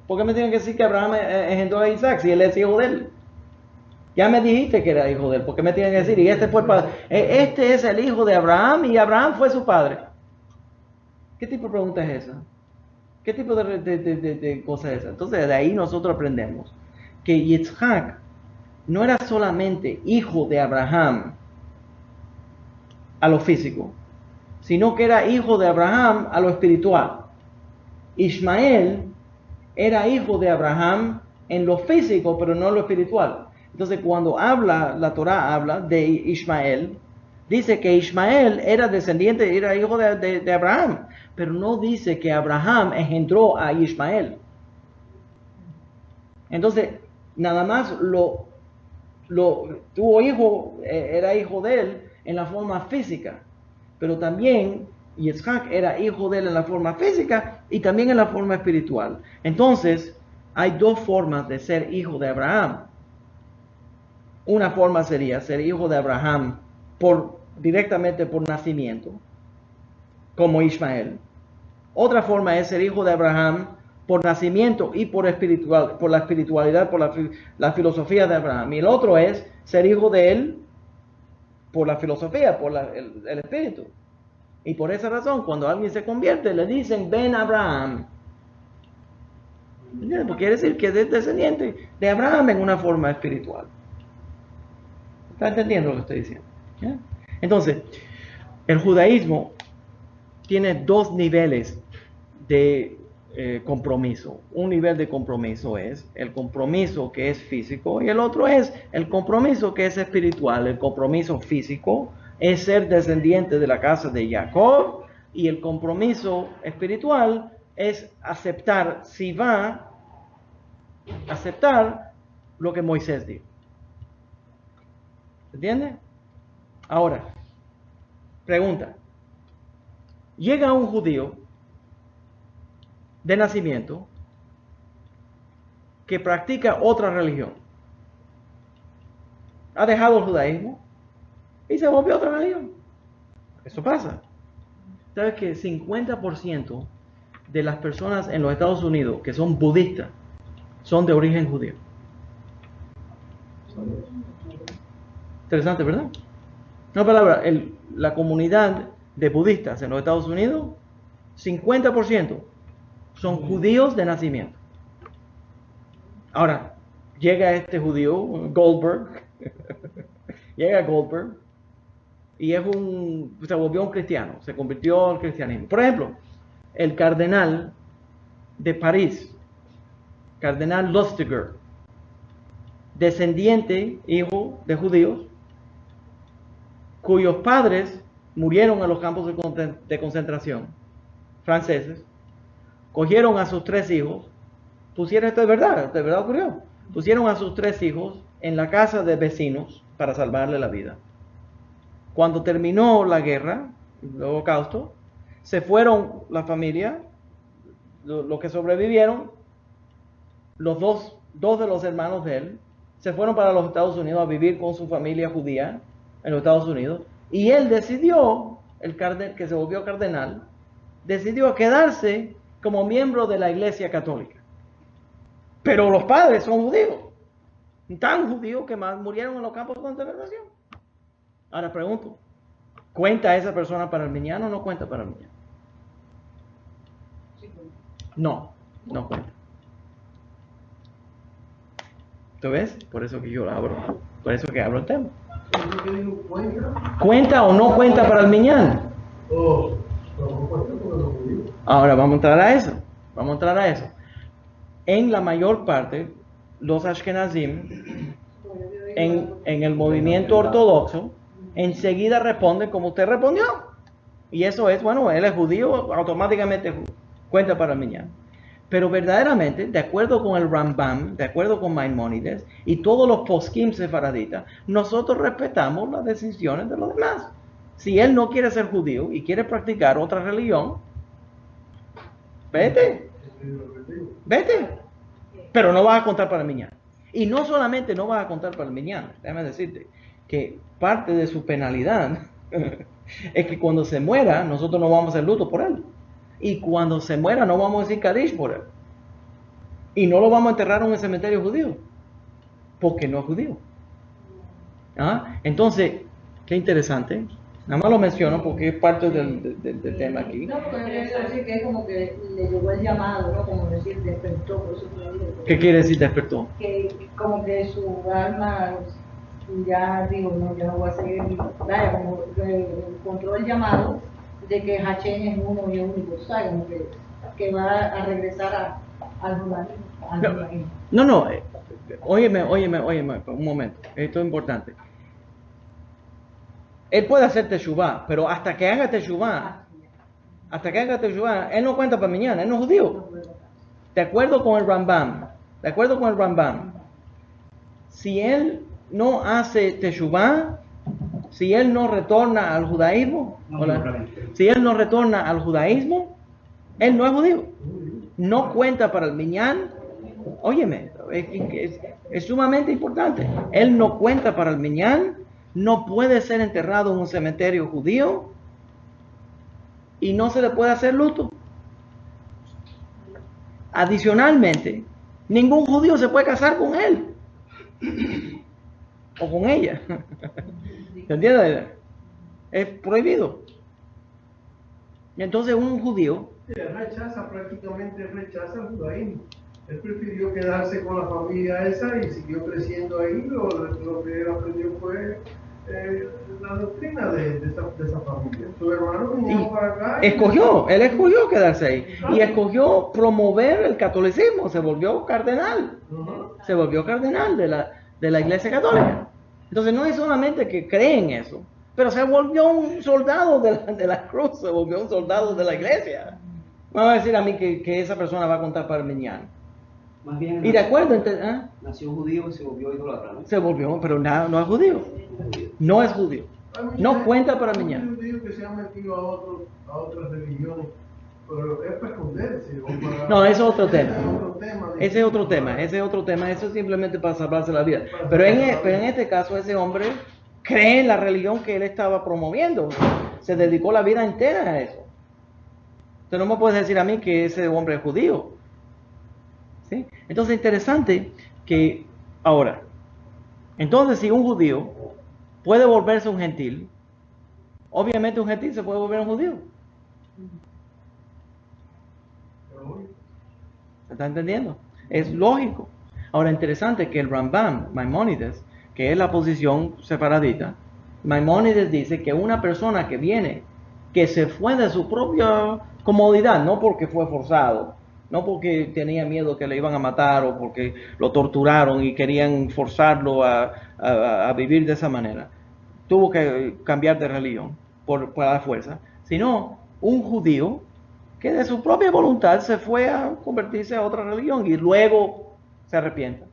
Speaker 1: ¿Por qué me tienen que decir que Abraham engendró a Isaac si él es hijo de él? Ya me dijiste que era hijo de él. ¿Por qué me tienen que decir? Y este es el hijo de Abraham y Abraham fue su padre. ¿Qué tipo de pregunta es esa? ¿Qué tipo de cosa es esa? Entonces de ahí nosotros aprendemos que Yitzhak no era solamente hijo de Abraham a lo físico, sino que era hijo de Abraham a lo espiritual. Ismael era hijo de Abraham en lo físico, pero no en lo espiritual. Entonces cuando la Torá habla de Ismael, dice que Ismael era descendiente, era hijo de Abraham, pero no dice que Abraham engendró a Ismael. Entonces, nada más tuvo hijo, era hijo de él en la forma física, pero también Yitzhak era hijo de él en la forma física y también en la forma espiritual. Entonces, hay 2 formas de ser hijo de Abraham. Una forma sería ser hijo de Abraham directamente por nacimiento, como Ismael. Otra forma es ser hijo de Abraham por nacimiento y por la espiritualidad, por la filosofía de Abraham. Y el otro es ser hijo de él por la filosofía, por el espíritu. Y por esa razón, cuando alguien se convierte, le dicen, ven Abraham. Porque quiere decir que es descendiente de Abraham en una forma espiritual. ¿Está entendiendo lo que estoy diciendo? ¿Ya? Entonces, el judaísmo tiene dos niveles de compromiso. Un nivel de compromiso es el compromiso que es físico y el otro es el compromiso que es espiritual. El compromiso físico es ser descendiente de la casa de Jacob y el compromiso espiritual es aceptar, si va a aceptar lo que Moisés dijo. ¿Entiende? Ahora, pregunta. Llega un judío de nacimiento que practica otra religión. Ha dejado el judaísmo y se volvió a otra religión. Eso pasa. ¿Sabes que 50% de las personas en los Estados Unidos que son budistas son de origen judío? Interesante, ¿verdad? Una palabra, la comunidad de budistas en los Estados Unidos, 50% son judíos de nacimiento. Ahora, llega este judío, Goldberg, llega Goldberg, y se volvió un cristiano, se convirtió al cristianismo. Por ejemplo, el cardenal de París, cardenal Lustiger, descendiente, hijo de judíos, cuyos padres murieron en los campos de concentración franceses, cogieron a sus 3 hijos, pusieron, esto es verdad ocurrió, pusieron a sus 3 hijos en la casa de vecinos para salvarle la vida. Cuando terminó la guerra, el holocausto, se fueron la familia, los que sobrevivieron, los dos de los hermanos de él, se fueron para los Estados Unidos a vivir con su familia judía en los Estados Unidos, y él decidió, que se volvió cardenal, decidió quedarse como miembro de la Iglesia Católica. Pero los padres son judíos, tan judíos que más murieron en los campos de concentración. Ahora pregunto, ¿cuenta esa persona para el minyan o no cuenta para el minyan? No cuenta. ¿Tú ves? Por eso que yo abro, por eso que abro el tema. ¿Cuenta o no cuenta para el minyan? Ahora vamos a entrar a eso. En la mayor parte, los Ashkenazim, en el movimiento ortodoxo, enseguida responden como usted respondió. Y eso es, bueno, él es judío, automáticamente cuenta para el minyan. Pero verdaderamente, de acuerdo con el Rambam, de acuerdo con Maimónides y todos los poskim sefaraditas, nosotros respetamos las decisiones de los demás. Si él no quiere ser judío y quiere practicar otra religión, vete. Pero no vas a contar para el minyan. Y no solamente no vas a contar para el minyan, déjame decirte que parte de su penalidad es que cuando se muera, nosotros no vamos a hacer luto por él. Y cuando se muera no vamos a decir Kadish por él. Y no lo vamos a enterrar en un cementerio judío. Porque no es judío. Entonces, qué interesante. Nada más lo menciono porque es parte del tema aquí.
Speaker 4: No, porque yo quiero decir que es como que le llegó el llamado, ¿no? Como decir, despertó. Por eso te digo.
Speaker 1: ¿Qué quiere decir despertó?
Speaker 4: Que como que su alma ya digo, no, yo no voy a seguir. Vaya, como que encontró el llamado de que Hachén es uno y único, ¿sabes? Como que va a regresar al judaísmo.
Speaker 1: No, óyeme, un momento, esto es importante. Él puede hacer teshuvá, pero hasta que haga teshuvá, él no cuenta para mañana, él no es judío. De acuerdo con el Rambam, si él no hace teshuvá, si él no retorna al judaísmo, él no es judío. No cuenta para el minyan. Óyeme, es sumamente importante. Él no cuenta para el minyan, no puede ser enterrado en un cementerio judío y no se le puede hacer luto. Adicionalmente, ningún judío se puede casar con él o con ella. ¿Se entiende? Es prohibido. Y entonces un judío
Speaker 2: Él prácticamente rechaza el judaísmo. Él prefirió quedarse con la familia esa y siguió creciendo ahí. Lo que él aprendió fue la doctrina de esa familia. Su hermano vino para acá.
Speaker 1: él escogió quedarse ahí y escogió promover el catolicismo, se volvió cardenal. Se volvió cardenal de la Iglesia Católica. Entonces no es solamente que cree en eso, pero se volvió un soldado de la cruz, se volvió un soldado de la Iglesia. No va a decir a mí que esa persona va a contar para el mañana.
Speaker 3: Más bien,
Speaker 1: Y de acuerdo,
Speaker 3: nació judío y se volvió idólatra, ¿no?
Speaker 1: se volvió, pero no es judío. No es judío. No cuenta para
Speaker 2: Hay
Speaker 1: mañana.
Speaker 2: muchos judíos que se han metido a otras religiones, pero es para esconderse.
Speaker 1: No, es otro tema.
Speaker 2: Ese es otro tema.
Speaker 1: Ese es otro tema. Eso es simplemente para salvarse la vida. Pero en este caso, ese hombre cree en la religión que él estaba promoviendo. Se dedicó la vida entera a eso. Entonces no me puedes decir a mí que ese hombre es judío. ¿Sí? Entonces es interesante que ahora, entonces si un judío puede volverse un gentil, obviamente un gentil se puede volver un judío. ¿Se está entendiendo? Es lógico. Ahora, interesante que el Rambam, Maimónides, que es la posición separadita, Maimónides dice que una persona que viene, que se fue de su propia comodidad, no porque fue forzado, no porque tenía miedo que le iban a matar o porque lo torturaron y querían forzarlo a vivir de esa manera, tuvo que cambiar de religión por la fuerza, sino un judío que de su propia voluntad se fue a convertirse a otra religión y luego se arrepienta.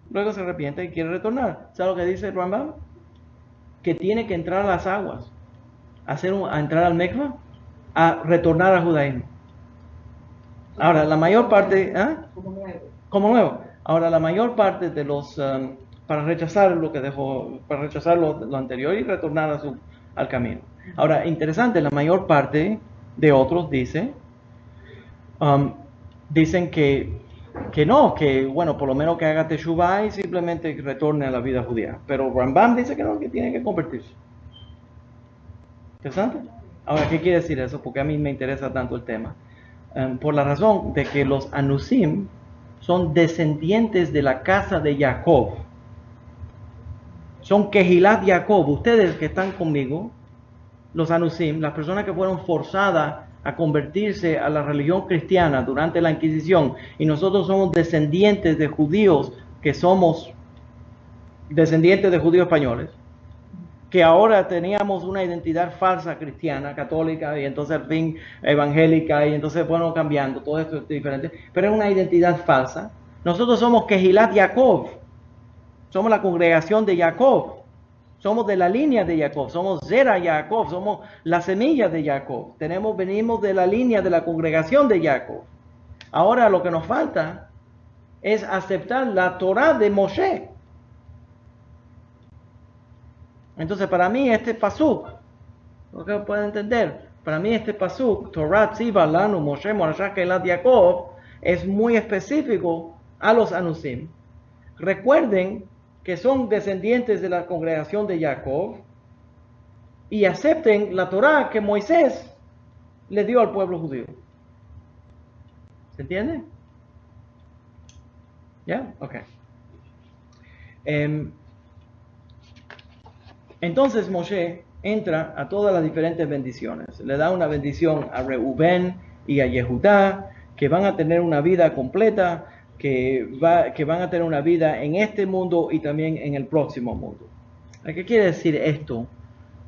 Speaker 1: Luego se arrepiente y quiere retornar. ¿Sabe lo que dice el Rambam? Que tiene que entrar a las aguas, a entrar al Mikvah, a retornar al judaísmo. Ahora, la mayor parte... Como nuevo. Ahora, la mayor parte de los... para rechazar lo que dejó, para rechazar lo anterior y retornar al camino. Ahora, interesante, la mayor parte de otros dicen que no, que bueno, por lo menos que haga teshuvah y simplemente retorne a la vida judía. Pero Rambam dice que no, que tiene que convertirse. ¿Interesante? Ahora, ¿qué quiere decir eso? Porque a mí me interesa tanto el tema. Por la razón de que los Anusim son descendientes de la casa de Jacob. Son Kehilat Jacob. Ustedes que están conmigo, los Anusim, las personas que fueron forzadas a convertirse a la religión cristiana durante la Inquisición, y nosotros somos descendientes de judíos que somos descendientes de judíos españoles, que ahora teníamos una identidad falsa cristiana, católica, y entonces al fin evangélica, y entonces bueno, cambiando, todo esto es diferente, pero es una identidad falsa. Nosotros somos Kehilat Jacob, somos la congregación de Jacob, somos de la línea de Jacob, somos Zera Jacob, somos la semilla de Jacob, venimos de la línea de la congregación de Jacob. Ahora lo que nos falta es aceptar la Torah de Moshe. Entonces para mí este pasuk, lo que pueden entender, para mí este pasuk, Torah Tziva Lanu Moshe Morashah Kehilat Jacob, es muy específico a los Anusim. Recuerden que son descendientes de la congregación de Jacob y acepten la Torah que Moisés le dio al pueblo judío. ¿Se entiende? ¿Ya? Ok. Entonces Moshe entra a todas las diferentes bendiciones. Le da una bendición a Reubén y a Yehudá, que van a tener una vida completa, que van a tener una vida en este mundo y también en el próximo mundo. ¿Qué quiere decir esto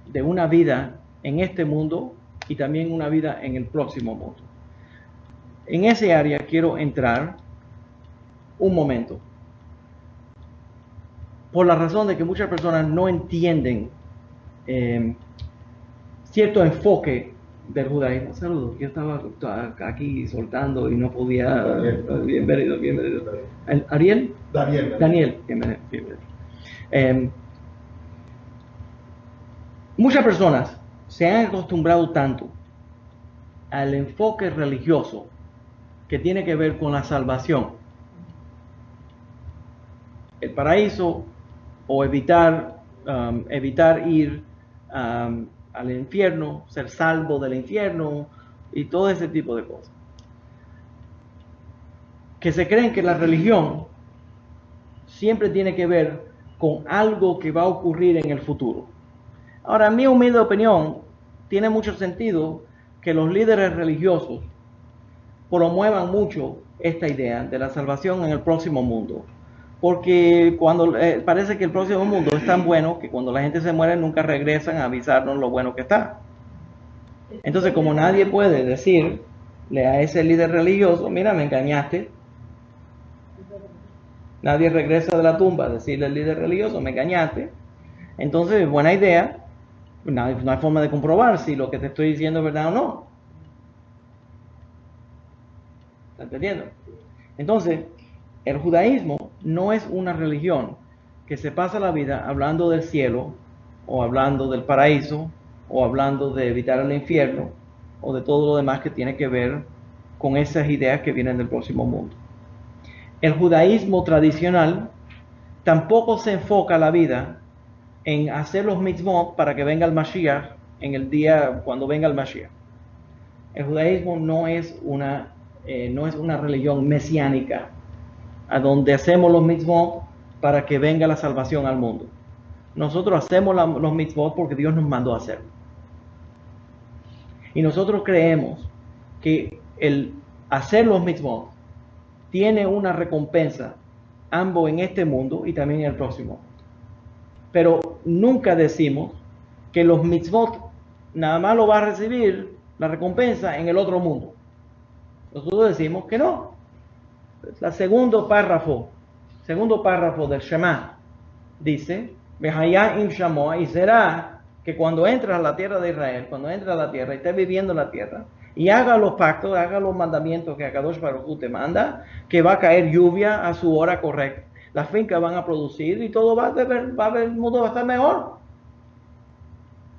Speaker 1: de una vida en este mundo y también una vida en el próximo mundo? En ese área quiero entrar un momento. Por la razón de que muchas personas no entienden cierto enfoque del judaísmo. Saludos, yo estaba aquí soltando y no podía. Bienvenido. ¿Ariel? Daniel, bienvenido. Muchas personas se han acostumbrado tanto al enfoque religioso que tiene que ver con la salvación. El paraíso o evitar ir al infierno, ser salvo del infierno y todo ese tipo de cosas. Que se creen que la religión siempre tiene que ver con algo que va a ocurrir en el futuro. Ahora, en mi humilde opinión, tiene mucho sentido que los líderes religiosos promuevan mucho esta idea de la salvación en el próximo mundo. Porque cuando parece que el próximo mundo es tan bueno que cuando la gente se muere nunca regresan a avisarnos lo bueno que está. Entonces, como nadie puede decirle a ese líder religioso, mira, me engañaste. Nadie regresa de la tumba a decirle al líder religioso, me engañaste. Entonces, buena idea. No hay forma de comprobar si lo que te estoy diciendo es verdad o no. ¿Estás entendiendo? Entonces, el judaísmo no es una religión que se pasa la vida hablando del cielo, o hablando del paraíso, o hablando de evitar el infierno, o de todo lo demás que tiene que ver con esas ideas que vienen del próximo mundo. El judaísmo tradicional tampoco se enfoca la vida en hacer los mitzvot para que venga el Mashiach en el día cuando venga el Mashiach. El judaísmo no es una religión mesiánica a donde hacemos los mitzvot para que venga la salvación al mundo. Nosotros hacemos los mitzvot porque Dios nos mandó a hacerlo. Y nosotros creemos que el hacer los mitzvot tiene una recompensa, ambos en este mundo y también en el próximo. Pero nunca decimos que los mitzvot nada más lo va a recibir la recompensa en el otro mundo. Nosotros decimos que no. El segundo párrafo del Shema dice, Vehaya im Shamoa, y será que cuando entras a la tierra de Israel, cuando entras a la tierra y estés viviendo en la tierra, y haga los pactos, haga los mandamientos que Akadosh Baruj Hu te manda, que va a caer lluvia a su hora correcta, las fincas van a producir y todo el mundo va a estar mejor.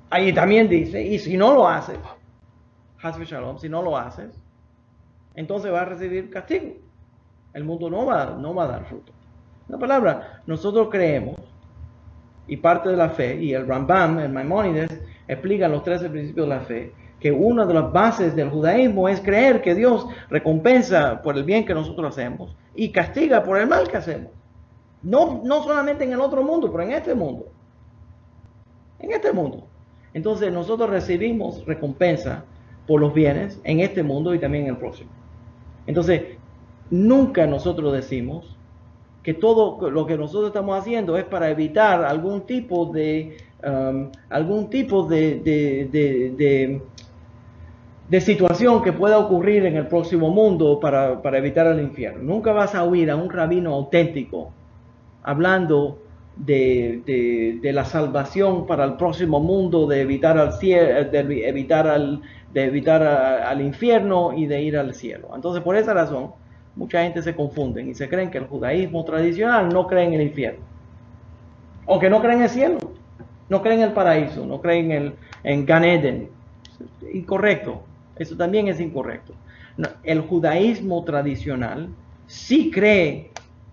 Speaker 1: Ahí también dice, y si no lo haces, Haz v'shalom, si no lo haces, entonces va a recibir castigo. El mundo no va a dar fruto. En otra palabra, nosotros creemos, y parte de la fe, y el Rambam, el Maimónides, explican los 13 principios de la fe, que una de las bases del judaísmo es creer que Dios recompensa por el bien que nosotros hacemos y castiga por el mal que hacemos. No solamente en el otro mundo, pero en este mundo. En este mundo. Entonces nosotros recibimos recompensa por los bienes en este mundo y también en el próximo. Entonces, nunca nosotros decimos que todo lo que nosotros estamos haciendo es para evitar algún tipo de situación que pueda ocurrir en el próximo mundo para evitar el infierno. Nunca vas a oír a un rabino auténtico hablando de la salvación para el próximo mundo, de evitar al infierno y de ir al cielo. Entonces, por esa razón, mucha gente se confunde y se creen que el judaísmo tradicional no cree en el infierno, o que no cree en el cielo, no cree en el paraíso, no cree en Gan Eden. Incorrecto, eso también es incorrecto. No, el judaísmo tradicional sí cree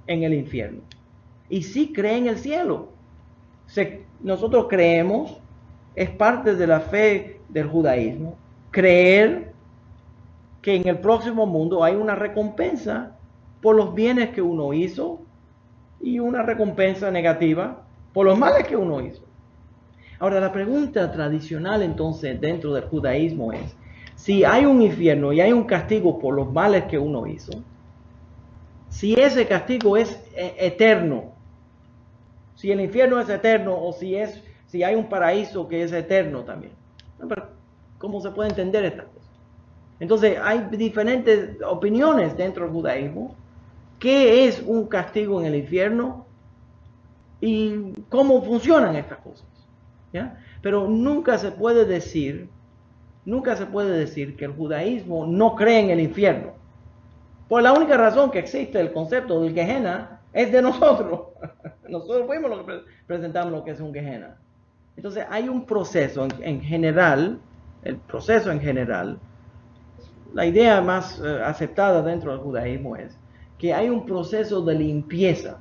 Speaker 1: en el infierno y sí cree en el cielo. Nosotros creemos, es parte de la fe del judaísmo, creer que en el próximo mundo hay una recompensa por los bienes que uno hizo y una recompensa negativa por los males que uno hizo. Ahora, la pregunta tradicional entonces dentro del judaísmo es, si hay un infierno y hay un castigo por los males que uno hizo, si ese castigo es eterno, si el infierno es eterno o si hay un paraíso que es eterno también. ¿Cómo se puede entender esta cosa? Entonces, hay diferentes opiniones dentro del judaísmo. ¿Qué es un castigo en el infierno? Y cómo funcionan estas cosas. ¿Ya? Pero nunca se puede decir que el judaísmo no cree en el infierno. Por la única razón que existe el concepto del Gehenna es de nosotros. Nosotros fuimos los que presentamos lo que es un Gehenna. Entonces, hay un proceso en general, el proceso en general, la idea más aceptada dentro del judaísmo es que hay un proceso de limpieza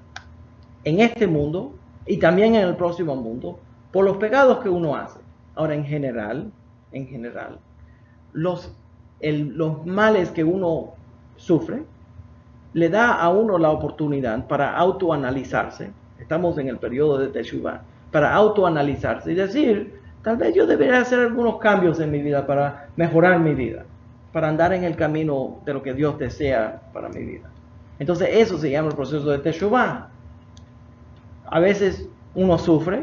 Speaker 1: en este mundo y también en el próximo mundo por los pecados que uno hace. Ahora, en general, los males que uno sufre le da a uno la oportunidad para autoanalizarse. Estamos en el periodo de Teshuvah, para autoanalizarse y decir, tal vez yo debería hacer algunos cambios en mi vida para mejorar mi vida, para andar en el camino de lo que Dios desea para mi vida. Entonces eso se llama el proceso de Teshuvah. A veces uno sufre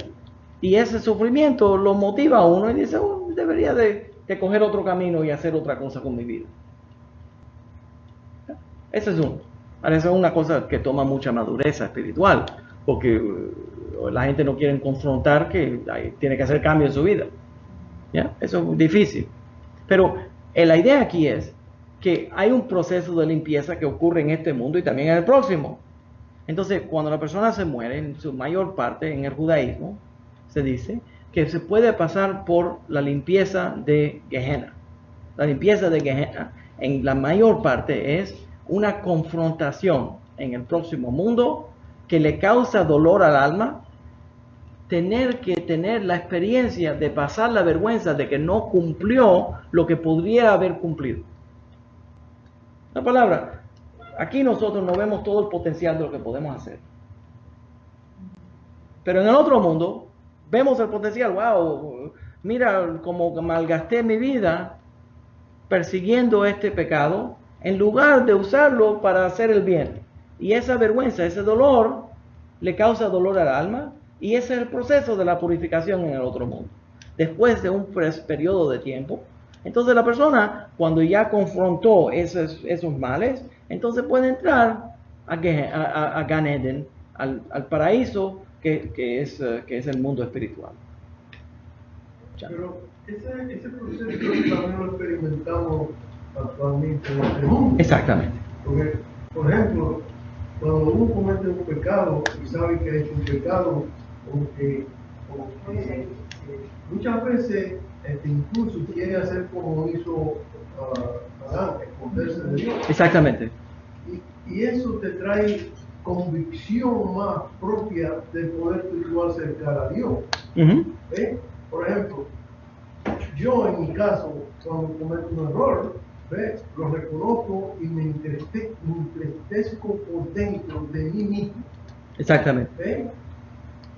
Speaker 1: y ese sufrimiento lo motiva a uno y dice, debería de coger otro camino y hacer otra cosa con mi vida. Ese es uno. Ahora, eso es una cosa que toma mucha madurez espiritual, porque la gente no quiere confrontar que tiene que hacer cambios en su vida. ¿Ya? Eso es difícil. Pero la idea aquí es que hay un proceso de limpieza que ocurre en este mundo y también en el próximo. Entonces, cuando la persona se muere, en su mayor parte, en el judaísmo, se dice que se puede pasar por la limpieza de Gehenna. La limpieza de Gehenna, en la mayor parte, es una confrontación en el próximo mundo que le causa dolor al alma, tener que tener la experiencia de pasar la vergüenza de que no cumplió lo que podría haber cumplido. La palabra, aquí nosotros no vemos todo el potencial de lo que podemos hacer. Pero en el otro mundo, vemos el potencial. Wow, mira cómo malgasté mi vida persiguiendo este pecado, en lugar de usarlo para hacer el bien. Y esa vergüenza, ese dolor, le causa dolor al alma, y ese es el proceso de la purificación en el otro mundo. Después de un periodo de tiempo, entonces la persona, cuando ya confrontó esos males, entonces puede entrar a Gan Eden, al paraíso que es el mundo espiritual.
Speaker 2: Pero ese proceso también lo experimentamos actualmente en este mundo.
Speaker 1: Exactamente.
Speaker 2: Porque, por ejemplo, cuando uno comete un pecado y sabe que ha hecho un pecado, muchas veces incluso quiere hacer como hizo Adán, esconderse de Dios.
Speaker 1: Exactamente.
Speaker 2: Y eso te trae convicción más propia de poder tú acercar a Dios. ¿Ve? Por ejemplo, yo en mi caso, cuando cometo un error, ¿ve? Lo reconozco y me entristezco por dentro de mí mismo.
Speaker 1: Exactamente.
Speaker 2: ¿Ve?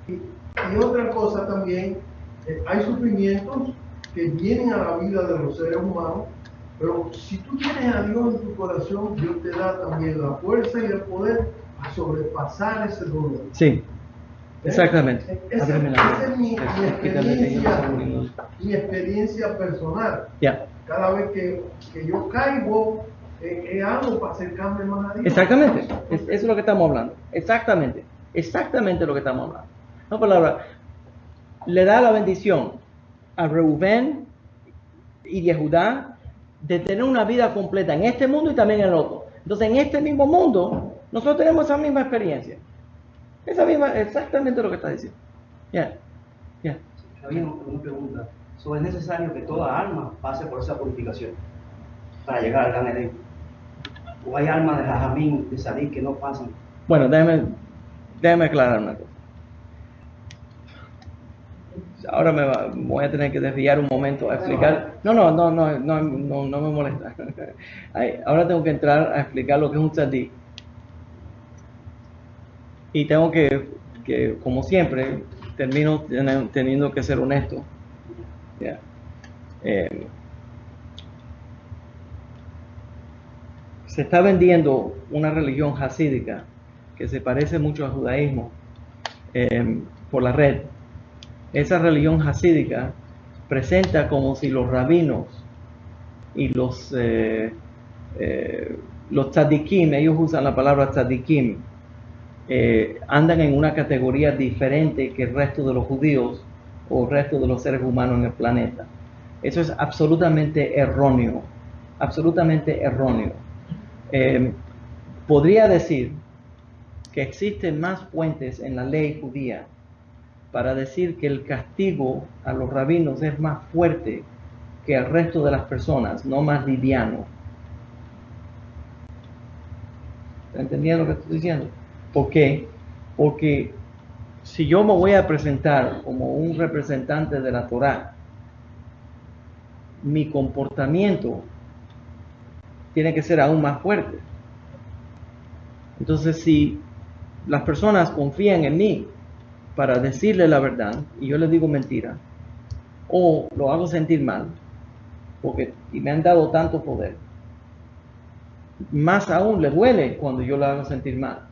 Speaker 2: Y otra cosa también, hay sufrimientos que vienen a la vida de los seres humanos, pero si tú tienes a Dios en tu corazón, Dios te da también la fuerza y el poder a sobrepasar ese dolor.
Speaker 1: Sí, exactamente.
Speaker 2: Esa es mi experiencia personal.
Speaker 1: Yeah.
Speaker 2: Cada vez que yo caigo, hago para acercarme más a Dios.
Speaker 1: Exactamente, eso es lo que estamos hablando. Exactamente lo que estamos hablando. No, palabra, le da la bendición a Reubén y Yehudá de tener una vida completa en este mundo y también en el otro. Entonces, en este mismo mundo, nosotros tenemos esa misma experiencia. Exactamente lo que está diciendo.
Speaker 3: Había una pregunta. ¿Es necesario que toda alma pase por esa purificación para llegar al Gan Edén? ¿O hay almas de Jajamín, de Sadik, que no pasan?
Speaker 1: Bueno, déjame aclarar una cosa. Ahora voy a tener que desviar un momento a explicar. No me molesta. Ahora tengo que entrar a explicar lo que es un tzadik. Y tengo que como siempre, termino teniendo que ser honesto. Yeah. Se está vendiendo una religión hasídica que se parece mucho al judaísmo por la red. Esa religión hasídica presenta como si los rabinos y los tzadikim, ellos usan la palabra tzadikim, andan en una categoría diferente que el resto de los judíos o el resto de los seres humanos en el planeta. Eso es absolutamente erróneo, absolutamente erróneo. Podría decir que existen más fuentes en la ley judía para decir que el castigo a los rabinos es más fuerte que al resto de las personas, no más liviano. ¿Está entendiendo lo que estoy diciendo? ¿Por qué? Porque si yo me voy a presentar como un representante de la Torá, mi comportamiento tiene que ser aún más fuerte. Entonces, si las personas confían en mí para decirle la verdad y yo les digo mentira, o lo hago sentir mal, porque me han dado tanto poder, más aún le duele cuando yo lo hago sentir mal.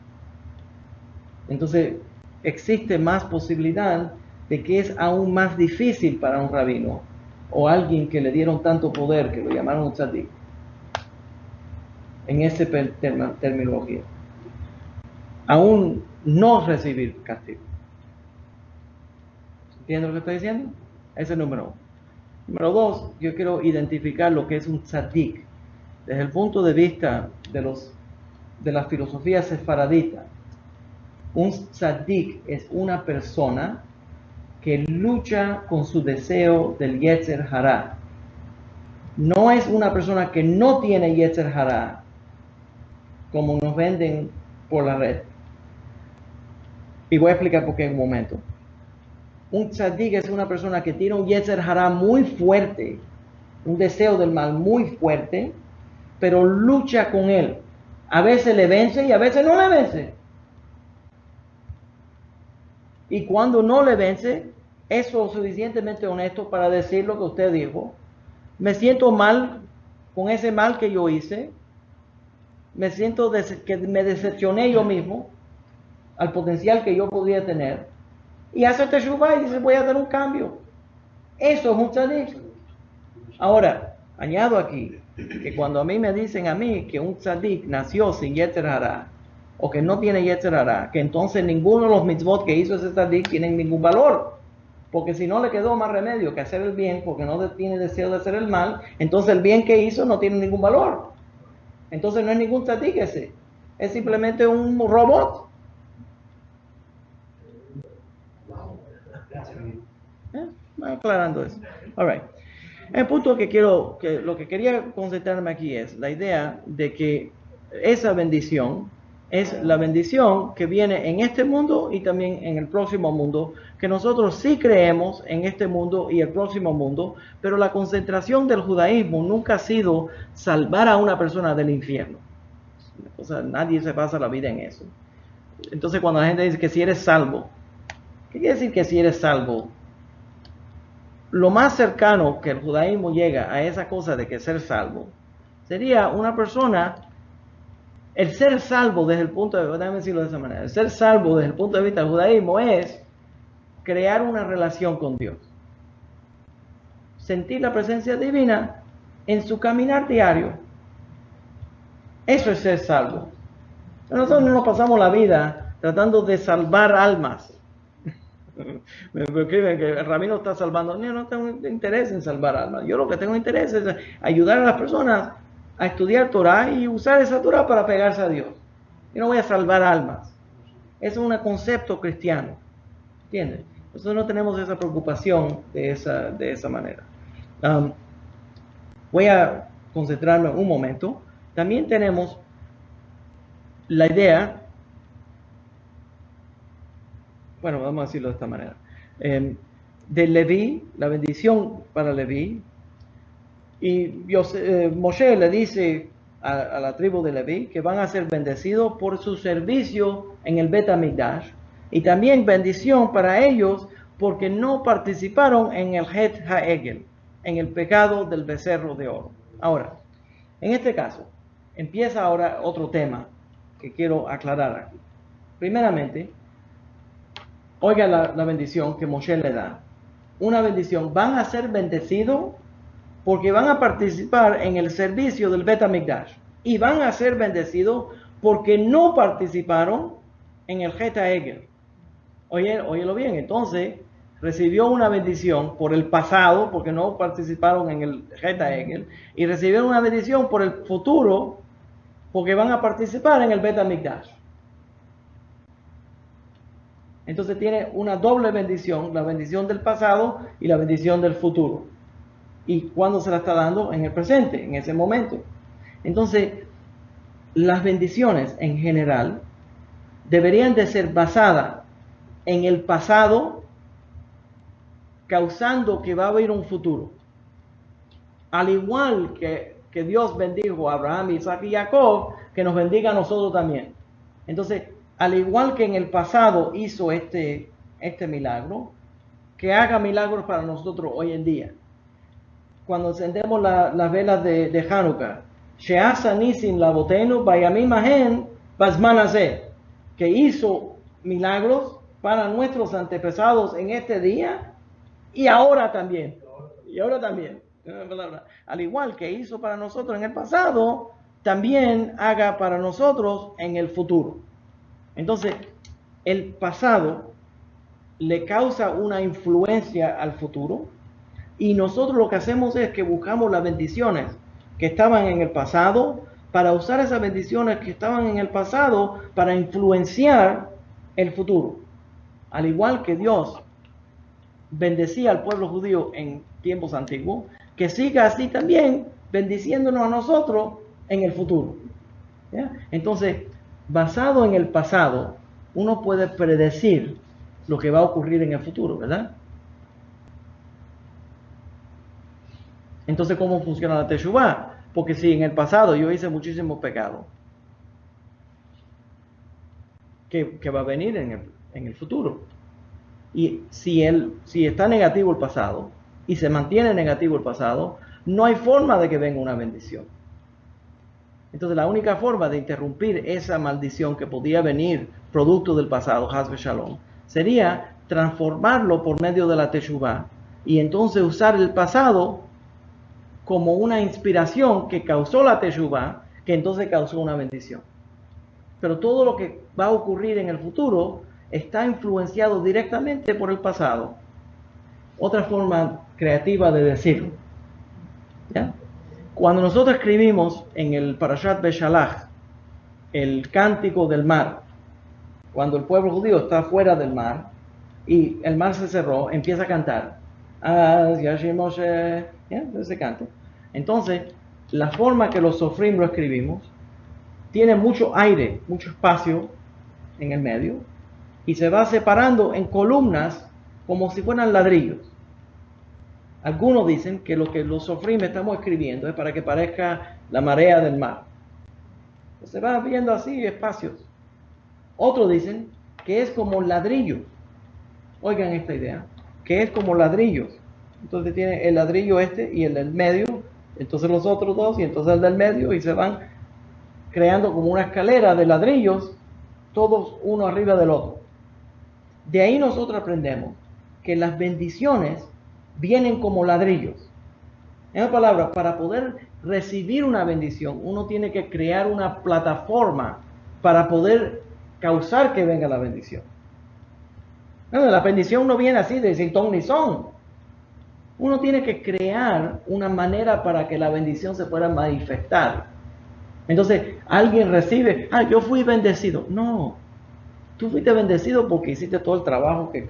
Speaker 1: Entonces, existe más posibilidad de que es aún más difícil para un rabino o alguien que le dieron tanto poder que lo llamaron un tzadik, en esa terminología, aún no recibir castigo. ¿Entiendes lo que estoy diciendo? Ese es el número 1. Número 2, yo quiero identificar lo que es un tzadik desde el punto de vista de la filosofía sefaradita. Un tzadik es una persona que lucha con su deseo del Yetzer Hara. No es una persona que no tiene Yetzer Hara, como nos venden por la red. Y voy a explicar por qué en un momento. Un tzadik es una persona que tiene un Yetzer Hara muy fuerte, un deseo del mal muy fuerte, pero lucha con él. A veces le vence y a veces no le vence. Y cuando no le vence, es lo suficientemente honesto para decir lo que usted dijo. Me siento mal con ese mal que yo hice. Me siento que me decepcioné yo mismo al potencial que yo podía tener. Y hace teshuvah y dice, voy a dar un cambio. Eso es un tzadik. Ahora, añado aquí que cuando a mí me dicen a mí que un tzadik nació sin Yetzer Hara, o que no tiene Yetzer Hara, que entonces ninguno de los mitzvot que hizo ese tzadik tienen ningún valor. Porque si no le quedó más remedio que hacer el bien, porque no tiene deseo de hacer el mal, entonces el bien que hizo no tiene ningún valor. Entonces no es ningún tzadik ese. Es simplemente un robot. Aclarando eso. All right. El punto lo que quería concentrarme aquí es la idea de que esa bendición es la bendición que viene en este mundo y también en el próximo mundo, que nosotros sí creemos en este mundo y el próximo mundo, pero la concentración del judaísmo nunca ha sido salvar a una persona del infierno. O sea, nadie se pasa la vida en eso. Entonces cuando la gente dice que si eres salvo, ¿qué quiere decir que si eres salvo? Lo más cercano que el judaísmo llega a esa cosa de que ser salvo sería una persona, el ser salvo desde el punto de vista, déjame decirlo de esa manera, el ser salvo desde el punto de vista del judaísmo es crear una relación con Dios, sentir la presencia divina en su caminar diario. Eso es ser salvo. Nosotros no nos pasamos la vida tratando de salvar almas. Me escriben que el rabino está salvando. Yo no tengo interés en salvar almas. Yo lo que tengo interés es ayudar a las personas a estudiar Torah y usar esa Torah para pegarse a Dios. Yo no voy a salvar almas. Eso es un concepto cristiano. ¿Entiendes? Nosotros no tenemos esa preocupación de esa manera. Voy a concentrarme un momento. También tenemos la idea, bueno, vamos a decirlo de esta manera, de Leví, la bendición para Leví. Y Moshe le dice a la tribu de Leví que van a ser bendecidos por su servicio en el Bet HaMikdash, y también bendición para ellos porque no participaron en el Het HaEgel, en el pecado del becerro de oro. Ahora, en este caso, empieza ahora otro tema que quiero aclarar aquí. Primeramente, oiga la bendición que Moshe le da. Una bendición, van a ser bendecidos porque van a participar en el servicio del Bet HaMikdash. Y van a ser bendecidos porque no participaron en el Het HaEgel. Óyelo bien, entonces recibió una bendición por el pasado, porque no participaron en el Het HaEgel, y recibieron una bendición por el futuro, porque van a participar en el Bet HaMikdash. Entonces tiene una doble bendición, la bendición del pasado y la bendición del futuro. ¿Y cuándo se la está dando? En el presente, en ese momento. Entonces, las bendiciones en general deberían de ser basadas en el pasado, causando que va a haber un futuro. Al igual que Dios bendijo a Abraham, Isaac y Jacob, que nos bendiga a nosotros también. Entonces, al igual que en el pasado hizo este milagro, que haga milagros para nosotros hoy en día. Cuando encendemos las velas de Hanukkah, Sheasa Nisim Labotenu Bayamim Ahen Basman Hazeh, que hizo milagros para nuestros antepasados en este día y ahora también. Y ahora también. Al igual que hizo para nosotros en el pasado, también haga para nosotros en el futuro. Entonces, el pasado le causa una influencia al futuro y nosotros lo que hacemos es que buscamos las bendiciones que estaban en el pasado para usar esas bendiciones que estaban en el pasado para influenciar el futuro. Al igual que Dios bendecía al pueblo judío en tiempos antiguos, que siga así también bendiciéndonos a nosotros en el futuro. ¿Ya? Entonces, basado en el pasado, uno puede predecir lo que va a ocurrir en el futuro, ¿verdad? Entonces, ¿cómo funciona la Teshuvah? Porque si en el pasado yo hice muchísimos pecados, ¿qué va a venir en el futuro? Y si está negativo el pasado y se mantiene negativo el pasado, no hay forma de que venga una bendición. Entonces, la única forma de interrumpir esa maldición que podía venir producto del pasado, Haz Shalom, sería transformarlo por medio de la Teshuvah y entonces usar el pasado como una inspiración que causó la Teshuvah, que entonces causó una bendición. Pero todo lo que va a ocurrir en el futuro está influenciado directamente por el pasado. Otra forma creativa de decirlo, ¿ya? Cuando nosotros escribimos en el Parashat Beshalach el cántico del mar, cuando el pueblo judío está fuera del mar y el mar se cerró, empieza a cantar. Ese canto. Entonces, la forma que los sofrim lo escribimos tiene mucho aire, mucho espacio en el medio y se va separando en columnas como si fueran ladrillos. Algunos dicen que lo que los sofrim estamos escribiendo es para que parezca la marea del mar. Se va viendo así espacios. Otros dicen que es como ladrillos. Oigan esta idea, que es como ladrillos. Entonces tiene el ladrillo y el del medio, entonces los otros dos y entonces el del medio y se van creando como una escalera de ladrillos, todos uno arriba del otro. De ahí nosotros aprendemos que las bendiciones vienen como ladrillos. En otras palabras, para poder recibir una bendición, uno tiene que crear una plataforma para poder causar que venga la bendición. Bueno, la bendición no viene así de sin ton ni son. Uno tiene que crear una manera para que la bendición se pueda manifestar. Entonces, alguien recibe, yo fui bendecido. No, tú fuiste bendecido porque hiciste todo el trabajo que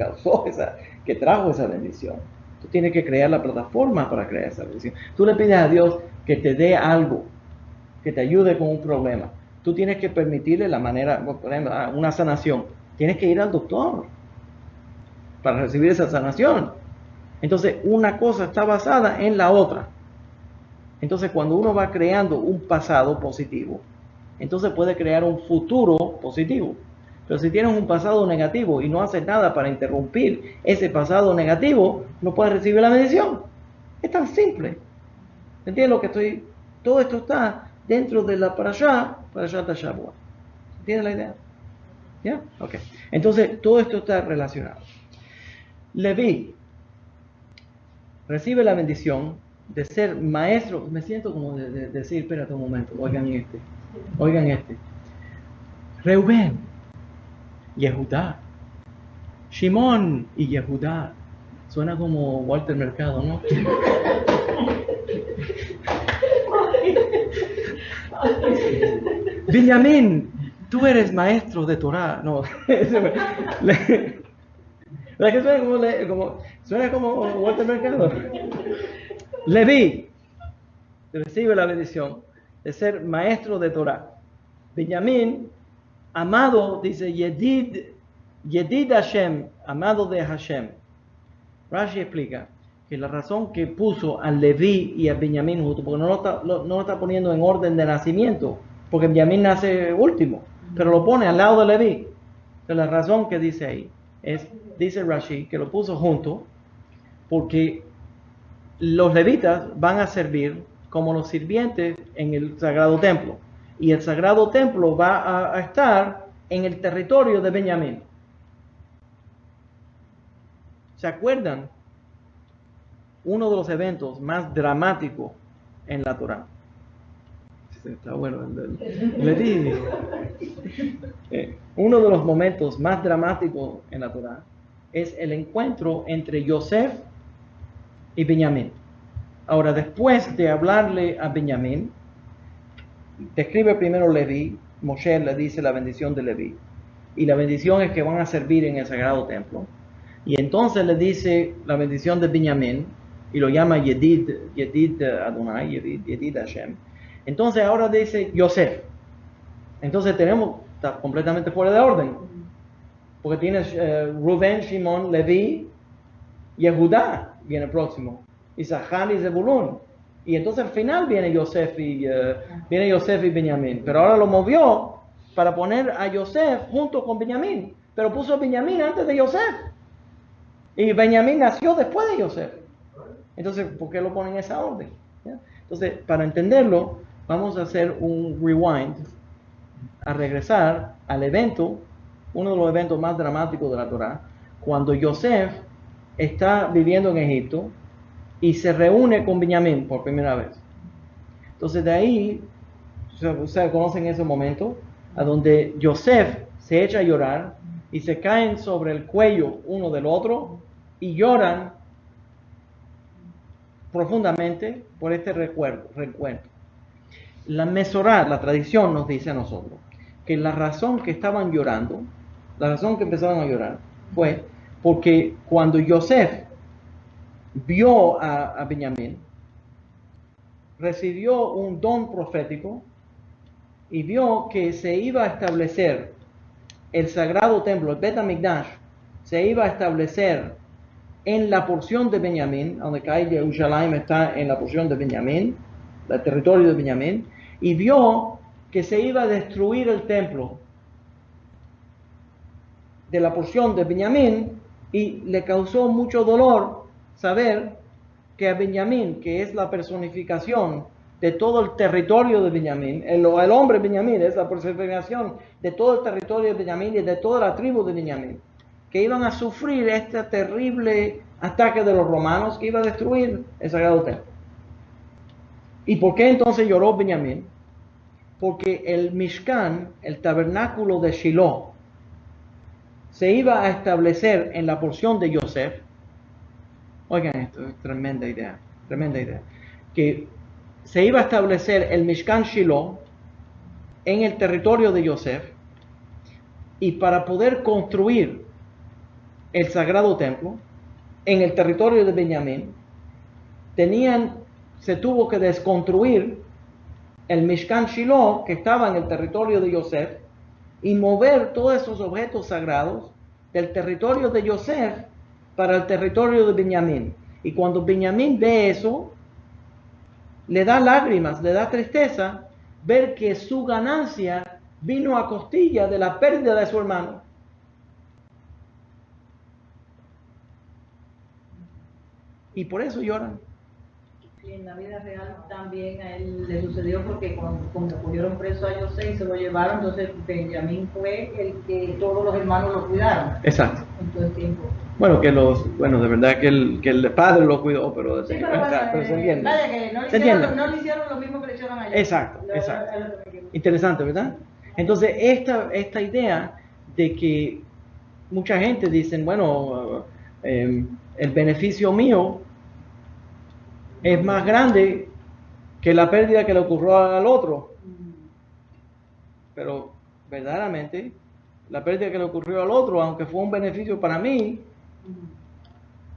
Speaker 1: que trajo esa bendición. Tú tienes que crear la plataforma para crear esa bendición. Tú le pides a Dios que te dé algo, que te ayude con un problema. Tú tienes que permitirle la manera, por ejemplo, una sanación. Tienes que ir al doctor para recibir esa sanación. Entonces, una cosa está basada en la otra. Entonces, cuando uno va creando un pasado positivo, entonces puede crear un futuro positivo. Pero si tienes un pasado negativo y no haces nada para interrumpir ese pasado negativo, no puedes recibir la bendición. Es tan simple. ¿Entiendes lo que estoy? Todo esto está dentro de la Parashat Shavua. ¿Entiendes la idea? ¿Ya? Ok. Entonces, todo esto está relacionado. Leví recibe la bendición de ser maestro. Me siento como de decir, espérate un momento, oigan este. Reubén, Yehudá, Shimón y Yehudá. Suena como Walter Mercado, ¿no? Benjamín, tú eres maestro de Torah. No, ¿verdad que suena como Walter Mercado? Leví recibe la bendición de ser maestro de Torah. Benjamín, amado, dice Yedid Hashem, amado de Hashem. Rashi explica que la razón que puso a Leví y a Benjamín juntos, porque no lo está poniendo en orden de nacimiento, porque Benjamín nace último, pero lo pone al lado de Leví. Entonces, la razón que dice ahí es, dice Rashi, que lo puso junto porque los levitas van a servir como los sirvientes en el sagrado templo, y el sagrado templo va a estar en el territorio de Benjamín. ¿Se acuerdan? Uno de los eventos más dramáticos en la Torá. Está bueno. Uno de los momentos más dramáticos en la Torá es el encuentro entre Yosef y Benjamín. Ahora, después de hablarle a Benjamín, describe primero Leví. Moshe le dice la bendición de Leví, y la bendición es que van a servir en el sagrado templo. Y entonces le dice la bendición de Benjamín, y lo llama Yedid Adonai, Yedid Hashem. Entonces ahora dice Yosef. Entonces está completamente fuera de orden, porque tienes Rubén, Shimon, Leví, Yehudá viene próximo, Isachar y Zebulún, y entonces al final viene Yosef y Benjamín, pero ahora lo movió para poner a Yosef junto con Benjamín, pero puso a Benjamín antes de Yosef, y Benjamín nació después de Yosef. Entonces, ¿por qué lo ponen en esa orden? ¿Ya? Entonces, para entenderlo, vamos a hacer un rewind, a regresar al evento, uno de los eventos más dramáticos de la Torá, cuando Yosef está viviendo en Egipto y se reúne con Benjamín por primera vez. Entonces, de ahí, ustedes conocen ese momento, a donde Yosef se echa a llorar y se caen sobre el cuello uno del otro y lloran profundamente por este reencuentro. La Mesorá, la tradición nos dice a nosotros que la razón que estaban llorando, la razón que empezaron a llorar fue porque cuando Yosef vio a Benjamín, recibió un don profético y vio que se iba a establecer el sagrado templo, el Bet HaMikdash, se iba a establecer en la porción de Benjamín, donde cae Jerusalén está en la porción de Benjamín, el territorio de Benjamín, y vio que se iba a destruir el templo de la porción de Benjamín, y le causó mucho dolor saber que a Benjamín, que es la personificación de todo el territorio de Benjamín, el hombre Benjamín es la personificación de todo el territorio de Benjamín y de toda la tribu de Benjamín, que iban a sufrir este terrible ataque de los romanos que iba a destruir el sagrado templo. ¿Y por qué entonces lloró Benjamín? Porque el Mishkan, el tabernáculo de Shiloh, se iba a establecer en la porción de Yosef. Oigan esto, es tremenda idea, que se iba a establecer el Mishkan Shiloh en el territorio de Yosef, y para poder construir el sagrado templo en el territorio de Benjamín, se tuvo que desconstruir el Mishkan Shiloh que estaba en el territorio de Yosef y mover todos esos objetos sagrados del territorio de Yosef para el territorio de Benjamín. Y cuando Benjamín ve eso, le da lágrimas, le da tristeza ver que su ganancia vino a costilla de la pérdida de su hermano. Y por eso lloran.
Speaker 4: Y en la vida real también a él le sucedió, porque cuando cogieron preso a Yosef y se lo llevaron, entonces Benjamín fue el que todos los hermanos lo cuidaron.
Speaker 1: Exacto.
Speaker 4: En todo el tiempo.
Speaker 1: Bueno, de verdad que el padre lo cuidó, pero,
Speaker 4: Sí,
Speaker 1: pero se entiende.
Speaker 4: Vaya, que no le hicieron lo mismo que le hicieron a ellos.
Speaker 1: Exacto. Interesante, ¿verdad? Entonces, esta idea de que mucha gente dice, bueno, el beneficio mío es más grande que la pérdida que le ocurrió al otro. Pero verdaderamente, la pérdida que le ocurrió al otro, aunque fue un beneficio para mí,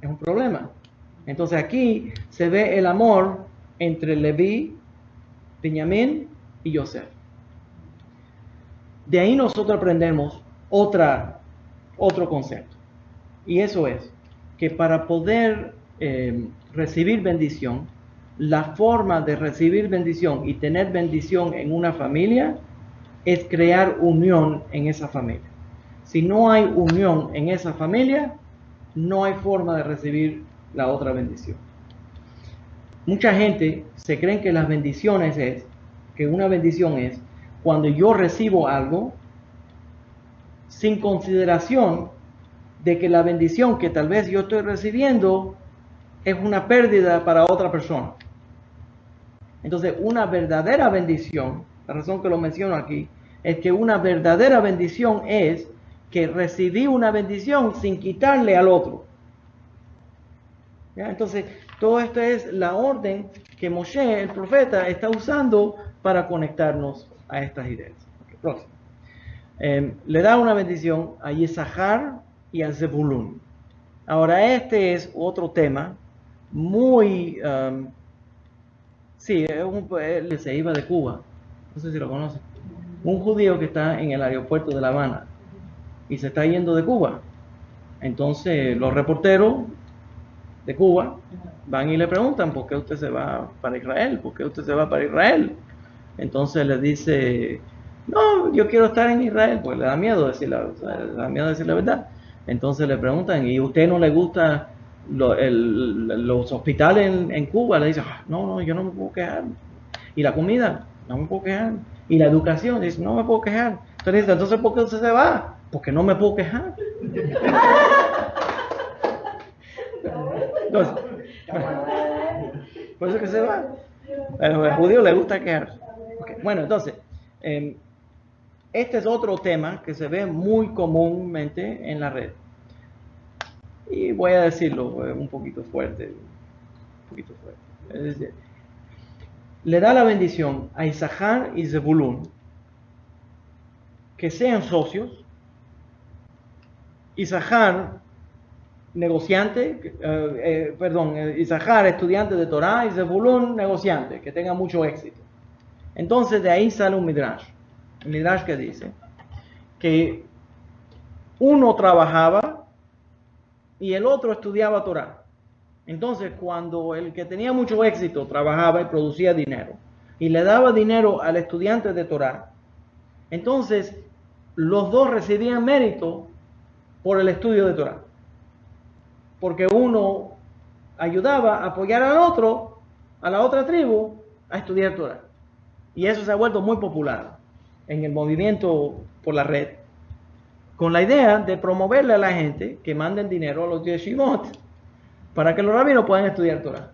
Speaker 1: es un problema. Entonces aquí se ve el amor entre Leví, Benjamín y Yosef. de ahí nosotros aprendemos otro concepto. Y eso es que para poder recibir bendición, la forma de recibir bendición y tener bendición en una familia es crear unión en esa familia. Si no hay unión en esa familia, no hay forma de recibir la otra bendición. Mucha gente se cree que las bendiciones que una bendición es cuando yo recibo algo sin consideración de que la bendición que tal vez yo estoy recibiendo es una pérdida para otra persona. Entonces, una verdadera bendición, la razón que lo menciono aquí, es que una verdadera bendición es que recibí una bendición sin quitarle al otro. ¿Ya? Entonces, todo esto es la orden que Moshe, el profeta, está usando para conectarnos a estas ideas. Okay, próximo. Le da una bendición a Isahar y a Zebulún. Ahora, este es otro tema muy... sí, él se iba de Cuba, no sé si lo conocen. Un judío que está en el aeropuerto de La Habana y se está yendo de Cuba. Entonces, los reporteros de Cuba van y le preguntan, ¿por qué usted se va para Israel? ¿Por qué usted se va para Israel? Entonces le dice, no, yo quiero estar en Israel, pues le da miedo decir la verdad. Entonces le preguntan, ¿y a usted no le gusta los hospitales en Cuba? Le dice, no, yo no me puedo quejar. ¿Y la comida? No me puedo quejar. ¿Y la educación? Dice, no me puedo quejar. Entonces dice, ¿entonces por qué usted se va? Porque no me puedo quejar. Entonces, por eso que se va. Al judío le gusta quejarse. Okay. Bueno, entonces, este es otro tema que se ve muy comúnmente en la red. Y voy a decirlo un poquito fuerte. Es decir, le da la bendición a Isahar y Zebulún que sean socios. Isahar, negociante, Isahar, estudiante de Torah, y Zebulún, negociante, que tenga mucho éxito. Entonces de ahí sale un midrash que dice que uno trabajaba y el otro estudiaba Torah. Entonces cuando el que tenía mucho éxito trabajaba y producía dinero y le daba dinero al estudiante de Torah, entonces los dos recibían mérito por el estudio de Torah, porque uno ayudaba a apoyar al otro, a la otra tribu, a estudiar Torah. Y eso se ha vuelto muy popular en el movimiento por la red, con la idea de promoverle a la gente que manden dinero a los yeshivot para que los rabinos puedan estudiar Torah.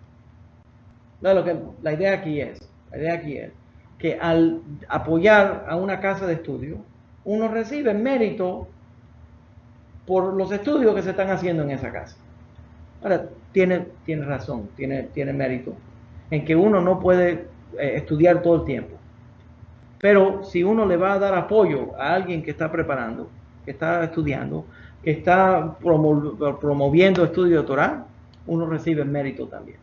Speaker 1: La idea aquí es que al apoyar a una casa de estudio, uno recibe mérito por los estudios que se están haciendo en esa casa. Ahora, tiene razón, tiene mérito en que uno no puede estudiar todo el tiempo. Pero si uno le va a dar apoyo a alguien que está preparando, que está estudiando, que está promoviendo estudio de Torah, uno recibe mérito también.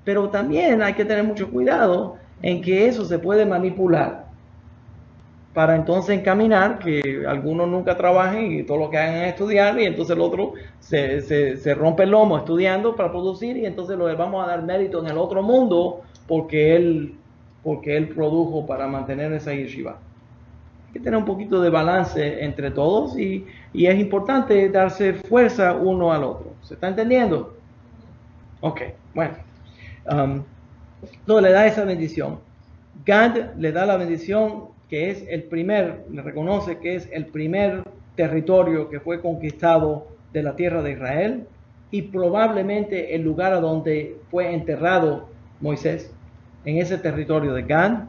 Speaker 1: Pero también hay que tener mucho cuidado en que eso se puede manipular para entonces encaminar que algunos nunca trabajen y todo lo que hagan es estudiar, y entonces el otro se rompe el lomo estudiando para producir, y entonces le vamos a dar mérito en el otro mundo porque él produjo para mantener esa yeshiva. Hay que tener un poquito de balance entre todos y es importante darse fuerza uno al otro. ¿Se está entendiendo? Ok, bueno. Entonces le da esa bendición. Gad le da la bendición que es le reconoce que es el primer territorio que fue conquistado de la tierra de Israel y probablemente el lugar a donde fue enterrado Moisés, en ese territorio de Gad.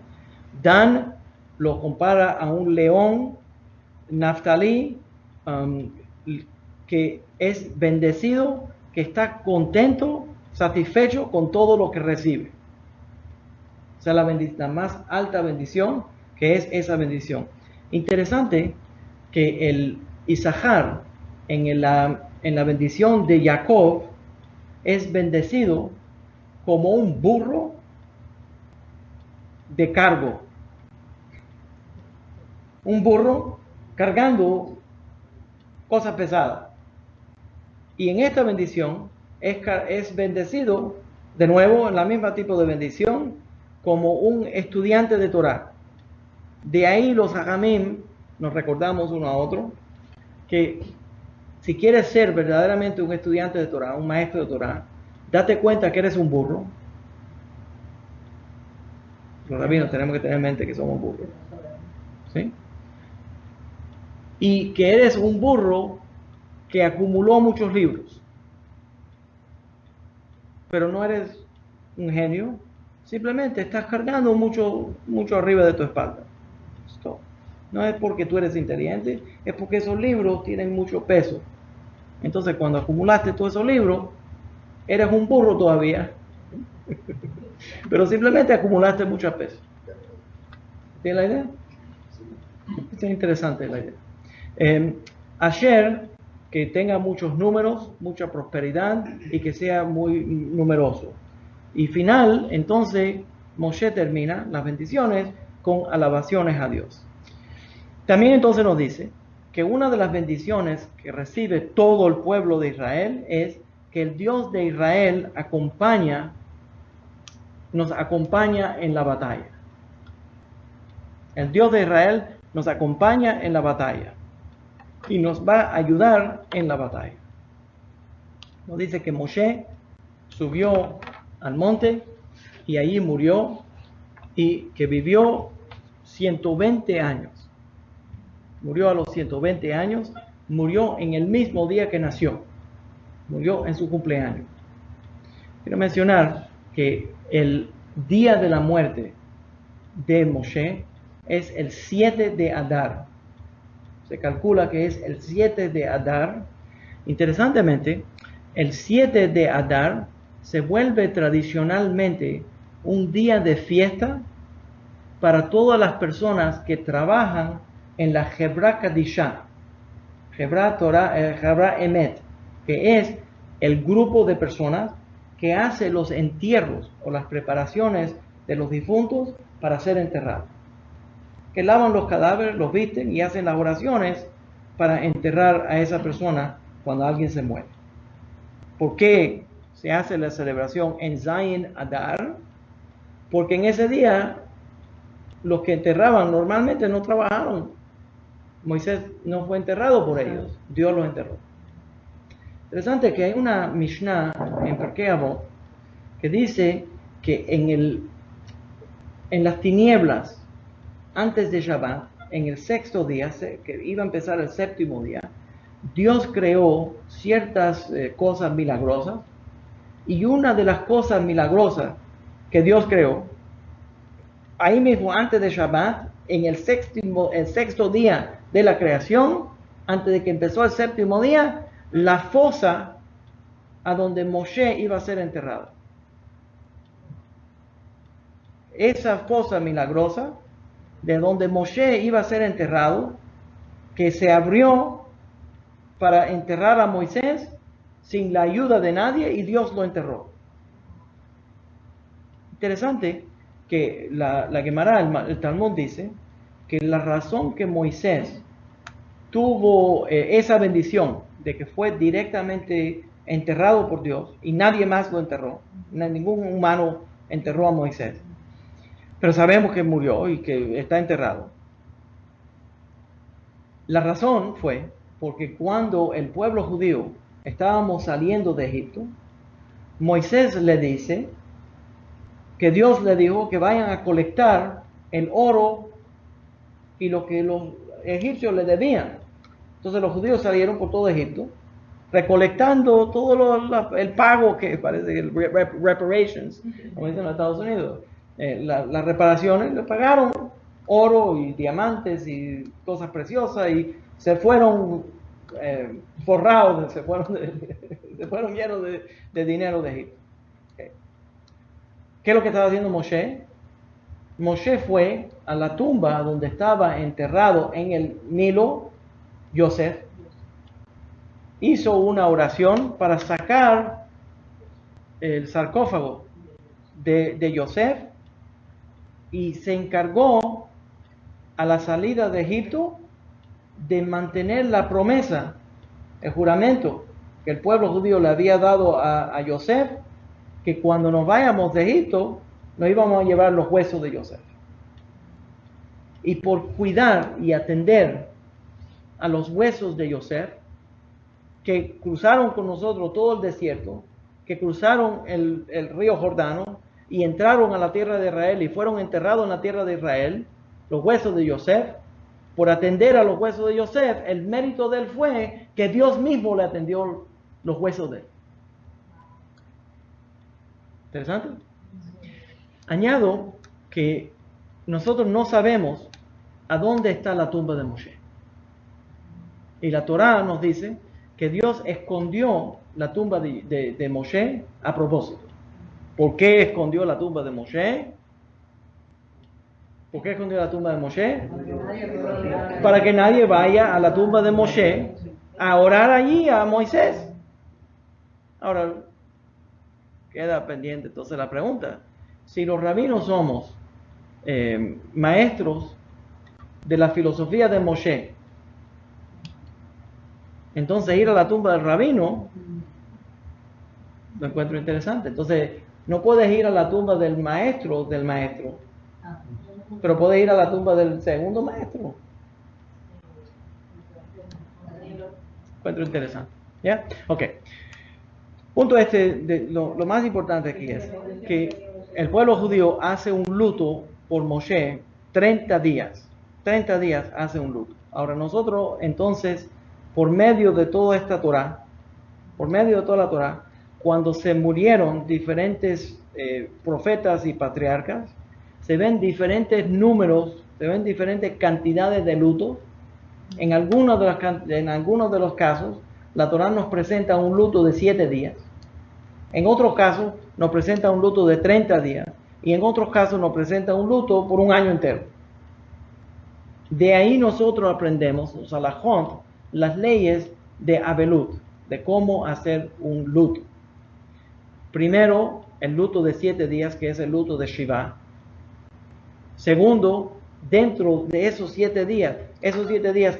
Speaker 1: Dan lo compara a un león. Naftalí, que es bendecido, que está contento, satisfecho con todo lo que recibe. O sea, la más alta bendición, que es esa bendición. Interesante que el Isahar en la bendición de Jacob es bendecido como un burro de cargo. un burro cargando cosas pesadas. Y en esta bendición es bendecido, de nuevo, en la misma tipo de bendición, como un estudiante de Torah. De ahí los hajamim, nos recordamos uno a otro, que si quieres ser verdaderamente un estudiante de Torah, un maestro de Torah, date cuenta que eres un burro. Los rabinos tenemos que tener en mente que somos burros, ¿sí? Y que eres un burro que acumuló muchos libros, pero no eres un genio, simplemente estás cargando mucho arriba de tu espalda. Esto no es porque tú eres inteligente, es porque esos libros tienen mucho peso. Entonces, cuando acumulaste todos esos libros, eres un burro todavía, pero simplemente acumulaste mucho peso. ¿Tienes la idea? Es interesante la idea. Asher, que tenga muchos números, mucha prosperidad y que sea muy numeroso. Y final, entonces, Moshe termina las bendiciones con alabaciones a Dios. También entonces nos dice que una de las bendiciones que recibe todo el pueblo de Israel es que el Dios de Israel nos acompaña en la batalla. El Dios de Israel nos acompaña en la batalla y nos va a ayudar en la batalla. Nos dice que Moshe subió al monte y allí murió y que vivió 120 años. Murió a los 120 años, murió en el mismo día que nació, murió en su cumpleaños. Quiero mencionar que el día de la muerte de Moshe es el 7 de Adar. Se calcula que es el 7 de Adar. Interesantemente, el 7 de Adar se vuelve tradicionalmente un día de fiesta para todas las personas que trabajan en la Hebra Kadishah, Hebra Emet, que es el grupo de personas que hace los entierros o las preparaciones de los difuntos para ser enterrados. Que lavan los cadáveres, los visten y hacen las oraciones para enterrar a esa persona cuando alguien se muere. ¿Por qué se hace la celebración en Zayin Adar? Porque en ese día los que enterraban normalmente no trabajaron. Moisés no fue enterrado por ellos, Dios los enterró. Interesante que hay una Mishnah en Pirkei Avot que dice que en las tinieblas antes de Shabbat, en el sexto día, que iba a empezar el séptimo día, Dios creó ciertas cosas milagrosas, y una de las cosas milagrosas que Dios creó, ahí mismo antes de Shabbat, en el sexto día de la creación, antes de que empezó el séptimo día, la fosa a donde Moshe iba a ser enterrado. Esa fosa milagrosa, de donde Moshe iba a ser enterrado, que se abrió para enterrar a Moisés sin la ayuda de nadie, y Dios lo enterró. Interesante que la Gemara, el Talmud dice que la razón que Moisés tuvo esa bendición de que fue directamente enterrado por Dios y nadie más lo enterró, ningún humano enterró a Moisés, pero sabemos que murió y que está enterrado. La razón fue porque cuando el pueblo judío estábamos saliendo de Egipto, Moisés le dice que Dios le dijo que vayan a colectar el oro y lo que los egipcios le debían. Entonces los judíos salieron por todo Egipto, recolectando todo el pago que parece el reparations, como dicen en Estados Unidos. Las reparaciones le pagaron oro y diamantes y cosas preciosas y se fueron forrados, se fueron llenos de dinero de Egipto. Okay. ¿Qué es lo que estaba haciendo Moshe? Moshe fue a la tumba donde estaba enterrado en el Nilo Yosef, hizo una oración para sacar el sarcófago de Yosef y se encargó a la salida de Egipto de mantener la promesa, el juramento que el pueblo judío le había dado a Yosef, que cuando nos vayamos de Egipto, nos íbamos a llevar los huesos de Yosef. Y por cuidar y atender a los huesos de Yosef, que cruzaron con nosotros todo el desierto, que cruzaron el río Jordano y entraron a la tierra de Israel y fueron enterrados en la tierra de Israel, los huesos de Yosef, por atender a los huesos de Yosef, el mérito de él fue que Dios mismo le atendió los huesos de él. ¿Interesante? Añado que nosotros no sabemos a dónde está la tumba de Moshe. Y la Torá nos dice que Dios escondió la tumba de Moshe a propósito. ¿Por qué escondió la tumba de Moshe? ¿Por qué escondió la tumba de Moshe? Para que nadie vaya a la tumba de Moshe a orar allí a Moisés. Ahora, queda pendiente entonces la pregunta. Si los rabinos somos maestros de la filosofía de Moshe, entonces ir a la tumba del rabino lo encuentro interesante. Entonces, no puedes ir a la tumba del maestro, pero puedes ir a la tumba del segundo maestro. Encuentro interesante. ¿Ya? Ok. Punto lo más importante aquí es que el pueblo judío hace un luto por Moshe 30 días. 30 días hace un luto. Ahora nosotros entonces, por medio de toda esta Torah, cuando se murieron diferentes profetas y patriarcas, se ven diferentes números, se ven diferentes cantidades de luto. En algunos de los casos, la Torá nos presenta un luto de 7 días. En otros casos, nos presenta un luto de 30 días. Y en otros casos, nos presenta un luto por un año entero. De ahí nosotros aprendemos, los halajot, las leyes de Abelut, de cómo hacer un luto. Primero, el luto de 7 días, que es el luto de Shiva. Segundo, dentro de esos 7 días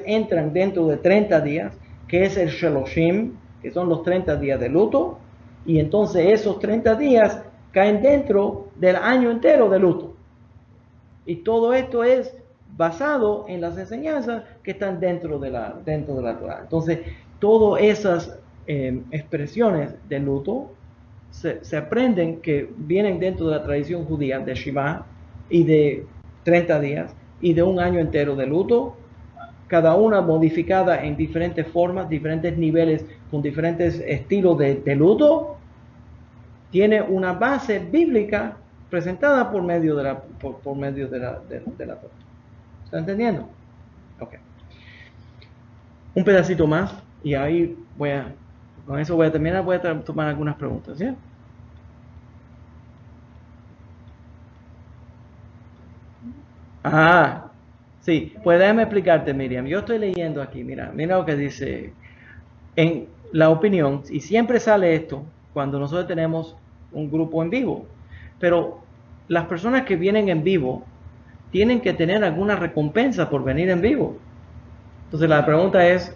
Speaker 1: entran dentro de 30 días, que es el Sheloshim, que son los 30 días de luto, y entonces esos 30 días caen dentro del año entero de luto. Y todo esto es basado en las enseñanzas que están dentro de la Torah. Entonces, todas esas expresiones de luto se aprenden que vienen dentro de la tradición judía de Shiva y de 30 días y de un año entero de luto, cada una modificada en diferentes formas, diferentes niveles, con diferentes estilos de luto, tiene una base bíblica presentada por medio de la Torah. ¿Está entendiendo? Ok. Un pedacito más y ahí con eso voy a terminar, voy a tomar algunas preguntas, ¿sí? Sí, pues déjame explicarte, Miriam. Yo estoy leyendo aquí, mira lo que dice en la opinión, y siempre sale esto cuando nosotros tenemos un grupo en vivo, pero las personas que vienen en vivo tienen que tener alguna recompensa por venir en vivo. Entonces la pregunta es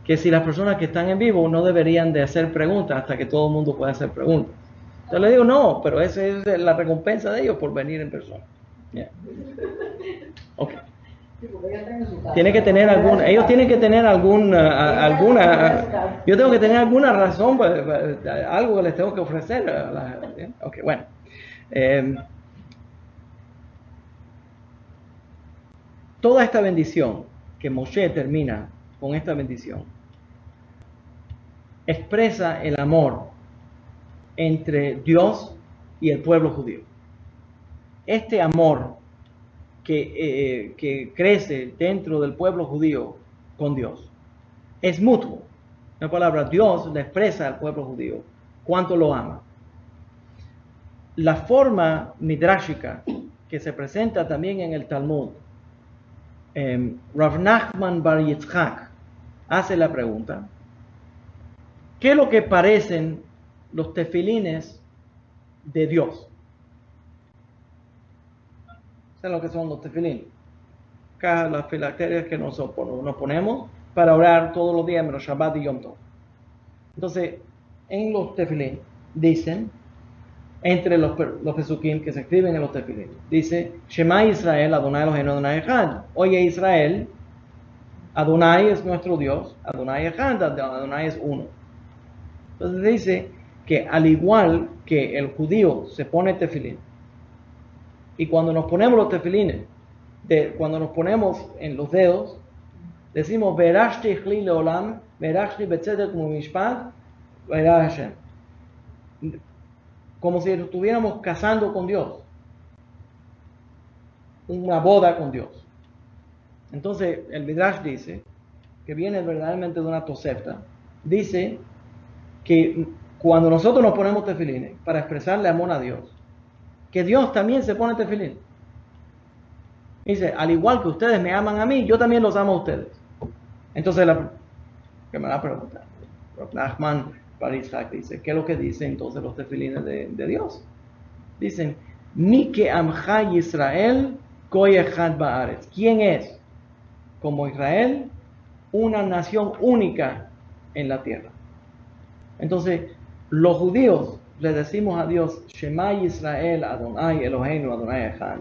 Speaker 1: que si las personas que están en vivo no deberían de hacer preguntas hasta que todo el mundo pueda hacer preguntas. Entonces le digo, no, pero esa es la recompensa de ellos por venir en persona. Yeah. Ok. Tiene que tener ellos tienen que tener yo tengo que tener alguna razón, algo que les tengo que ofrecer a la gente. Ok, bueno. Toda esta bendición que Moshe termina con esta bendición expresa el amor entre Dios y el pueblo judío. Este amor que crece dentro del pueblo judío con Dios es mutuo. La palabra Dios le expresa al pueblo judío cuánto lo ama. La forma midrashica que se presenta también en el Talmud, Rav Nachman Bar Yitzchak hace la pregunta: ¿qué es lo que parecen los tefilines de Dios? ¿Saben lo que son los tefilines? las filacterias que nos ponemos para orar todos los días menos Shabbat y Yom Tov. Entonces, en los tefilín dicen, entre los pesukim que se escriben en los tefilín, dice, Shema Israel, Adonai Eloheinu, Adonai Echad. Oye Israel, Adonai es nuestro Dios, Adonai Echad, Adonai es uno. Entonces dice que al igual que el judío se pone tefilín, y cuando nos ponemos los tefilines, cuando nos ponemos en los dedos, decimos, Verashti chli leolam, Verashti betzedek u'mishpat, Verá Hashem. Como si estuviéramos casando con Dios. Una boda con Dios. Entonces, el Midrash dice, que viene verdaderamente de una tosefta, dice que cuando nosotros nos ponemos tefilines para expresarle amor a Dios, que Dios también se pone tefilín. Dice, al igual que ustedes me aman a mí, yo también los amo a ustedes. Entonces, que me la pregunta, Nachman Bar Yitzhak dice, ¿qué es lo que dicen entonces los tefilines de Dios? Dicen, Mi que amcha Israel, goy echad ba'aretz. ¿Quién es? Como Israel, una nación única en la tierra. Entonces, los judíos le decimos a Dios, Shema Israel, Adonai Eloheinu, Adonai Echad.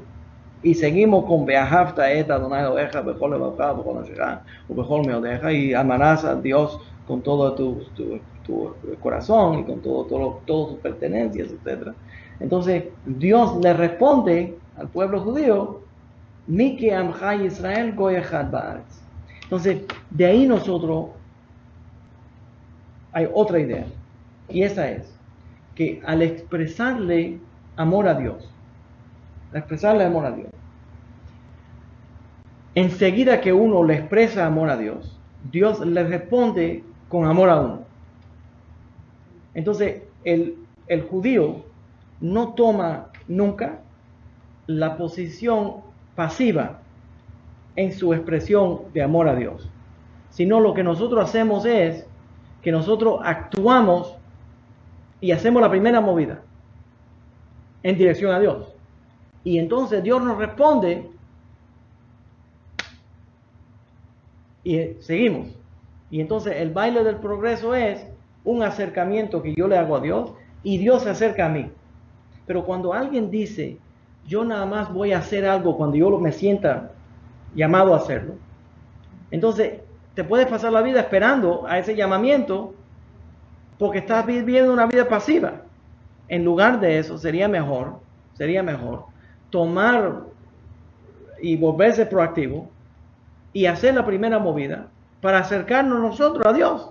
Speaker 1: Y seguimos con Beahavta et Adonai Elohecha, Bechol levavecha, Bechol nefshecha, Bechol meodeja, y amarás a Dios con todo tu corazón y con todas tus pertenencias, etc. Entonces, Dios le responde al pueblo judío, Mi que amcha Israel, goy echad ba'aretz. Entonces, de ahí nosotros hay otra idea, y esa es que al expresarle amor a Dios, enseguida que uno le expresa amor a Dios, Dios le responde con amor a uno. Entonces, el judío no toma nunca la posición pasiva en su expresión de amor a Dios, sino lo que nosotros hacemos es que nosotros actuamos y hacemos la primera movida en dirección a Dios. Y entonces Dios nos responde y seguimos. Y entonces el baile del progreso es un acercamiento que yo le hago a Dios y Dios se acerca a mí. Pero cuando alguien dice, yo nada más voy a hacer algo cuando yo me sienta llamado a hacerlo, entonces te puedes pasar la vida esperando a ese llamamiento porque estás viviendo una vida pasiva. En lugar de eso, sería mejor tomar y volverse proactivo y hacer la primera movida para acercarnos nosotros a Dios.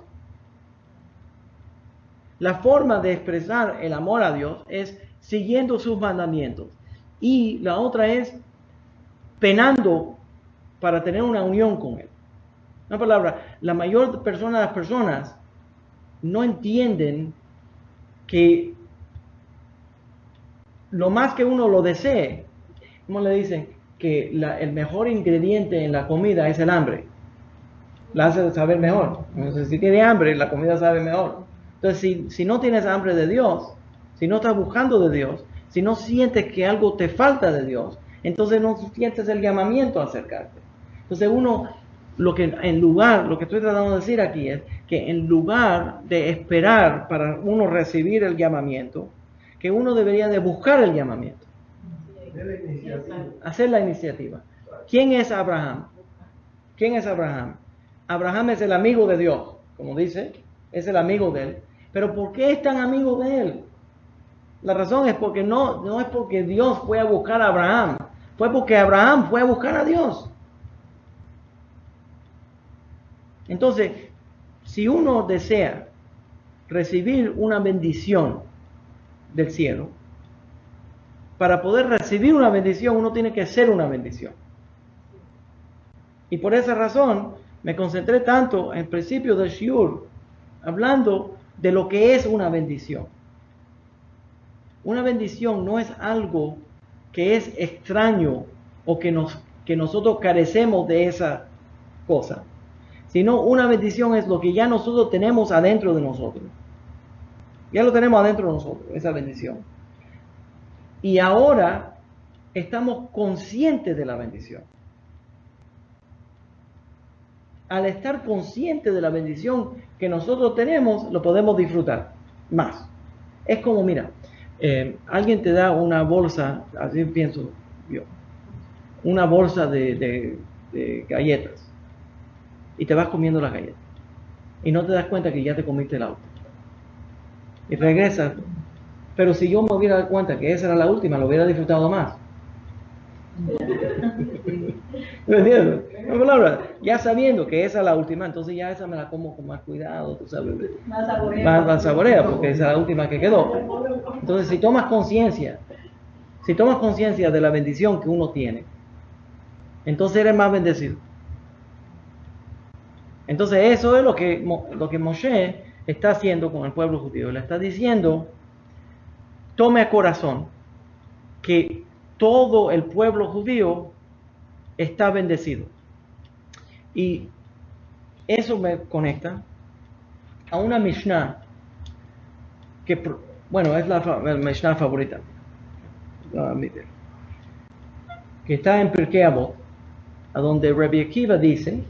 Speaker 1: La forma de expresar el amor a Dios es siguiendo sus mandamientos. Y la otra es penando para tener una unión con Él. Una palabra, la mayor de las personas no entienden que lo más que uno lo desee, como le dicen, que el mejor ingrediente en la comida es el hambre. La hace saber mejor. Entonces, si tiene hambre, la comida sabe mejor. Entonces, si no tienes hambre de Dios, si no estás buscando de Dios, si no sientes que algo te falta de Dios, entonces no sientes el llamamiento a acercarte. Entonces lo que estoy tratando de decir aquí es que en lugar de esperar para uno recibir el llamamiento, que uno debería de buscar el llamamiento. Hacer la iniciativa. ¿Quién es Abraham? Abraham es el amigo de Dios, como dice, es el amigo de Él. Pero ¿por qué es tan amigo de Él? La razón es porque no es porque Dios fue a buscar a Abraham, fue porque Abraham fue a buscar a Dios. Entonces, si uno desea recibir una bendición del cielo, para poder recibir una bendición, uno tiene que ser una bendición. Y por esa razón, me concentré tanto en el principio del Shiur, hablando de lo que es una bendición. Una bendición no es algo que es extraño o que nosotros carecemos de esa cosa, sino una bendición es lo que ya nosotros tenemos adentro de nosotros. Ya lo tenemos adentro de nosotros, esa bendición. Y ahora estamos conscientes de la bendición. al estar consciente de la bendición que nosotros tenemos, lo podemos disfrutar más. Es como, mira, alguien te da una bolsa, así pienso yo, una bolsa de galletas y te vas comiendo las galletas y no te das cuenta que ya te comiste el auto y regresas, pero si yo me hubiera dado cuenta que esa era la última, lo hubiera disfrutado más. ¿Me entiendes? En palabras, ya sabiendo que esa es la última, entonces ya esa me la como con más cuidado, tú sabes, más saborea, porque esa es la última que quedó. Entonces, si tomas conciencia de la bendición que uno tiene, entonces eres más bendecido. Entonces eso es lo que Moshe está haciendo con el pueblo judío. Le está diciendo, tome a corazón que todo el pueblo judío está bendecido. Y eso me conecta a una Mishnah que, bueno, es la Mishnah favorita, que está en Pirkei Avot, a donde Rabbi Akiva dice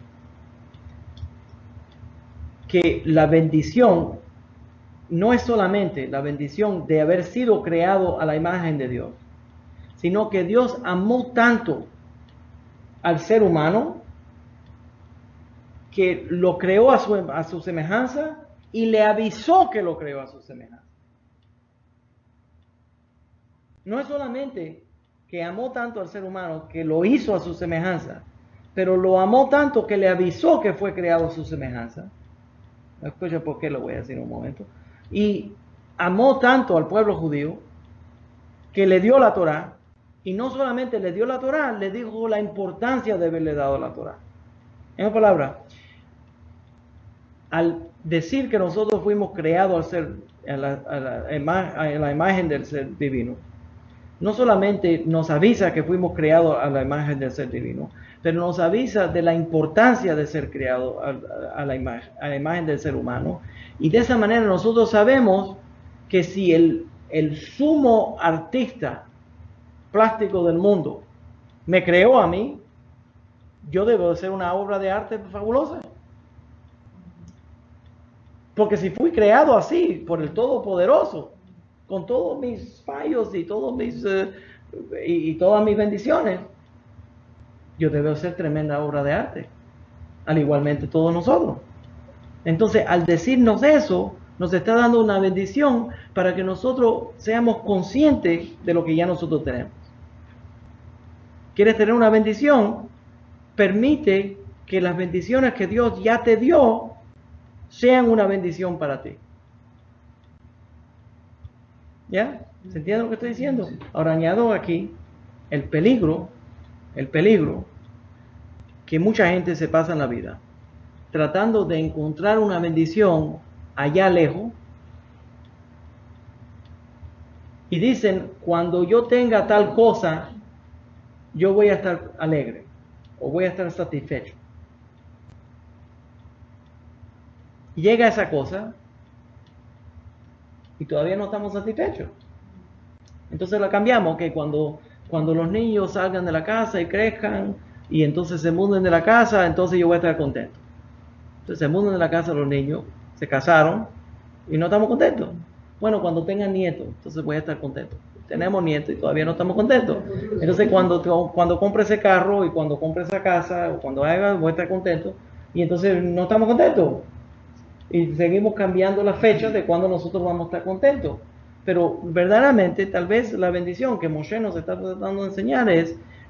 Speaker 1: que la bendición no es solamente la bendición de haber sido creado a la imagen de Dios, sino que Dios amó tanto al ser humano que lo creó a su semejanza y le avisó que lo creó a su semejanza. No es solamente que amó tanto al ser humano que lo hizo a su semejanza, pero lo amó tanto que le avisó que fue creado a su semejanza. Escucha por qué lo voy a decir en un momento. Y amó tanto al pueblo judío que le dio la Torá, y no solamente le dio la Torá, le dijo la importancia de haberle dado la Torá. En otras palabras, al decir que nosotros fuimos creados al ser en la imagen del ser divino, no solamente nos avisa que fuimos creados a la imagen del ser divino, pero nos avisa de la importancia de ser creados a la imagen del ser humano. Y de esa manera nosotros sabemos que si el sumo artista plástico del mundo me creó a mí, yo debo de ser una obra de arte fabulosa. Porque si fui creado así por el Todopoderoso, con todos mis fallos y todas mis bendiciones, yo debo ser tremenda obra de arte, al igualmente todos nosotros. Entonces, al decirnos eso, nos está dando una bendición para que nosotros seamos conscientes de lo que ya nosotros tenemos. ¿Quieres tener una bendición? Permite que las bendiciones que Dios ya te dio sean una bendición para ti. ¿Ya? ¿Se entiende lo que estoy diciendo? Ahora añado aquí el peligro que mucha gente se pasa en la vida tratando de encontrar una bendición allá lejos y dicen, cuando yo tenga tal cosa, yo voy a estar alegre o voy a estar satisfecho. Y llega esa cosa y todavía no estamos satisfechos. Entonces la cambiamos, que cuando los niños salgan de la casa y crezcan y entonces se muden de la casa, entonces yo voy a estar contento. Entonces se mudan de la casa los niños, se casaron y no estamos contentos. Bueno, cuando tengan nietos, entonces voy a estar contento. Tenemos nietos y todavía no estamos contentos. Entonces cuando compre ese carro y cuando compre esa casa o cuando haga, voy a estar contento. Y entonces no estamos contentos. Y seguimos cambiando las fechas de cuando nosotros vamos a estar contentos. Pero verdaderamente, tal vez la bendición que Moshe nos está tratando de enseñar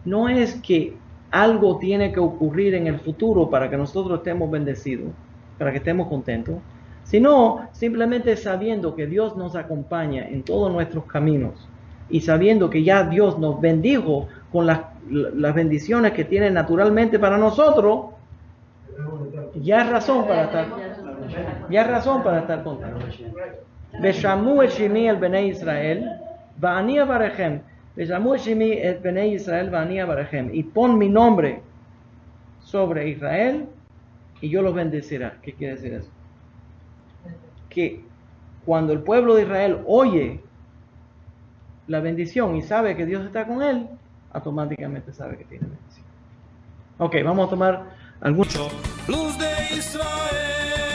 Speaker 1: no es que algo tiene que ocurrir en el futuro para que nosotros estemos bendecidos, para que estemos contentos, sino simplemente sabiendo que Dios nos acompaña en todos nuestros caminos y sabiendo que ya Dios nos bendijo con las bendiciones que tiene naturalmente para nosotros, ya es razón para estar contentos. Veshamu et shimi el Bnei Israel, va'ani avarechem. Veshamu et shimi el Bnei Israel, va'ani avarechem. Y pon mi nombre sobre Israel y yo los bendeciré. ¿Qué quiere decir eso? Que cuando el pueblo de Israel oye la bendición y sabe que Dios está con él, automáticamente sabe que tiene bendición. Ok, vamos a tomar algunos.
Speaker 5: luz de Israel.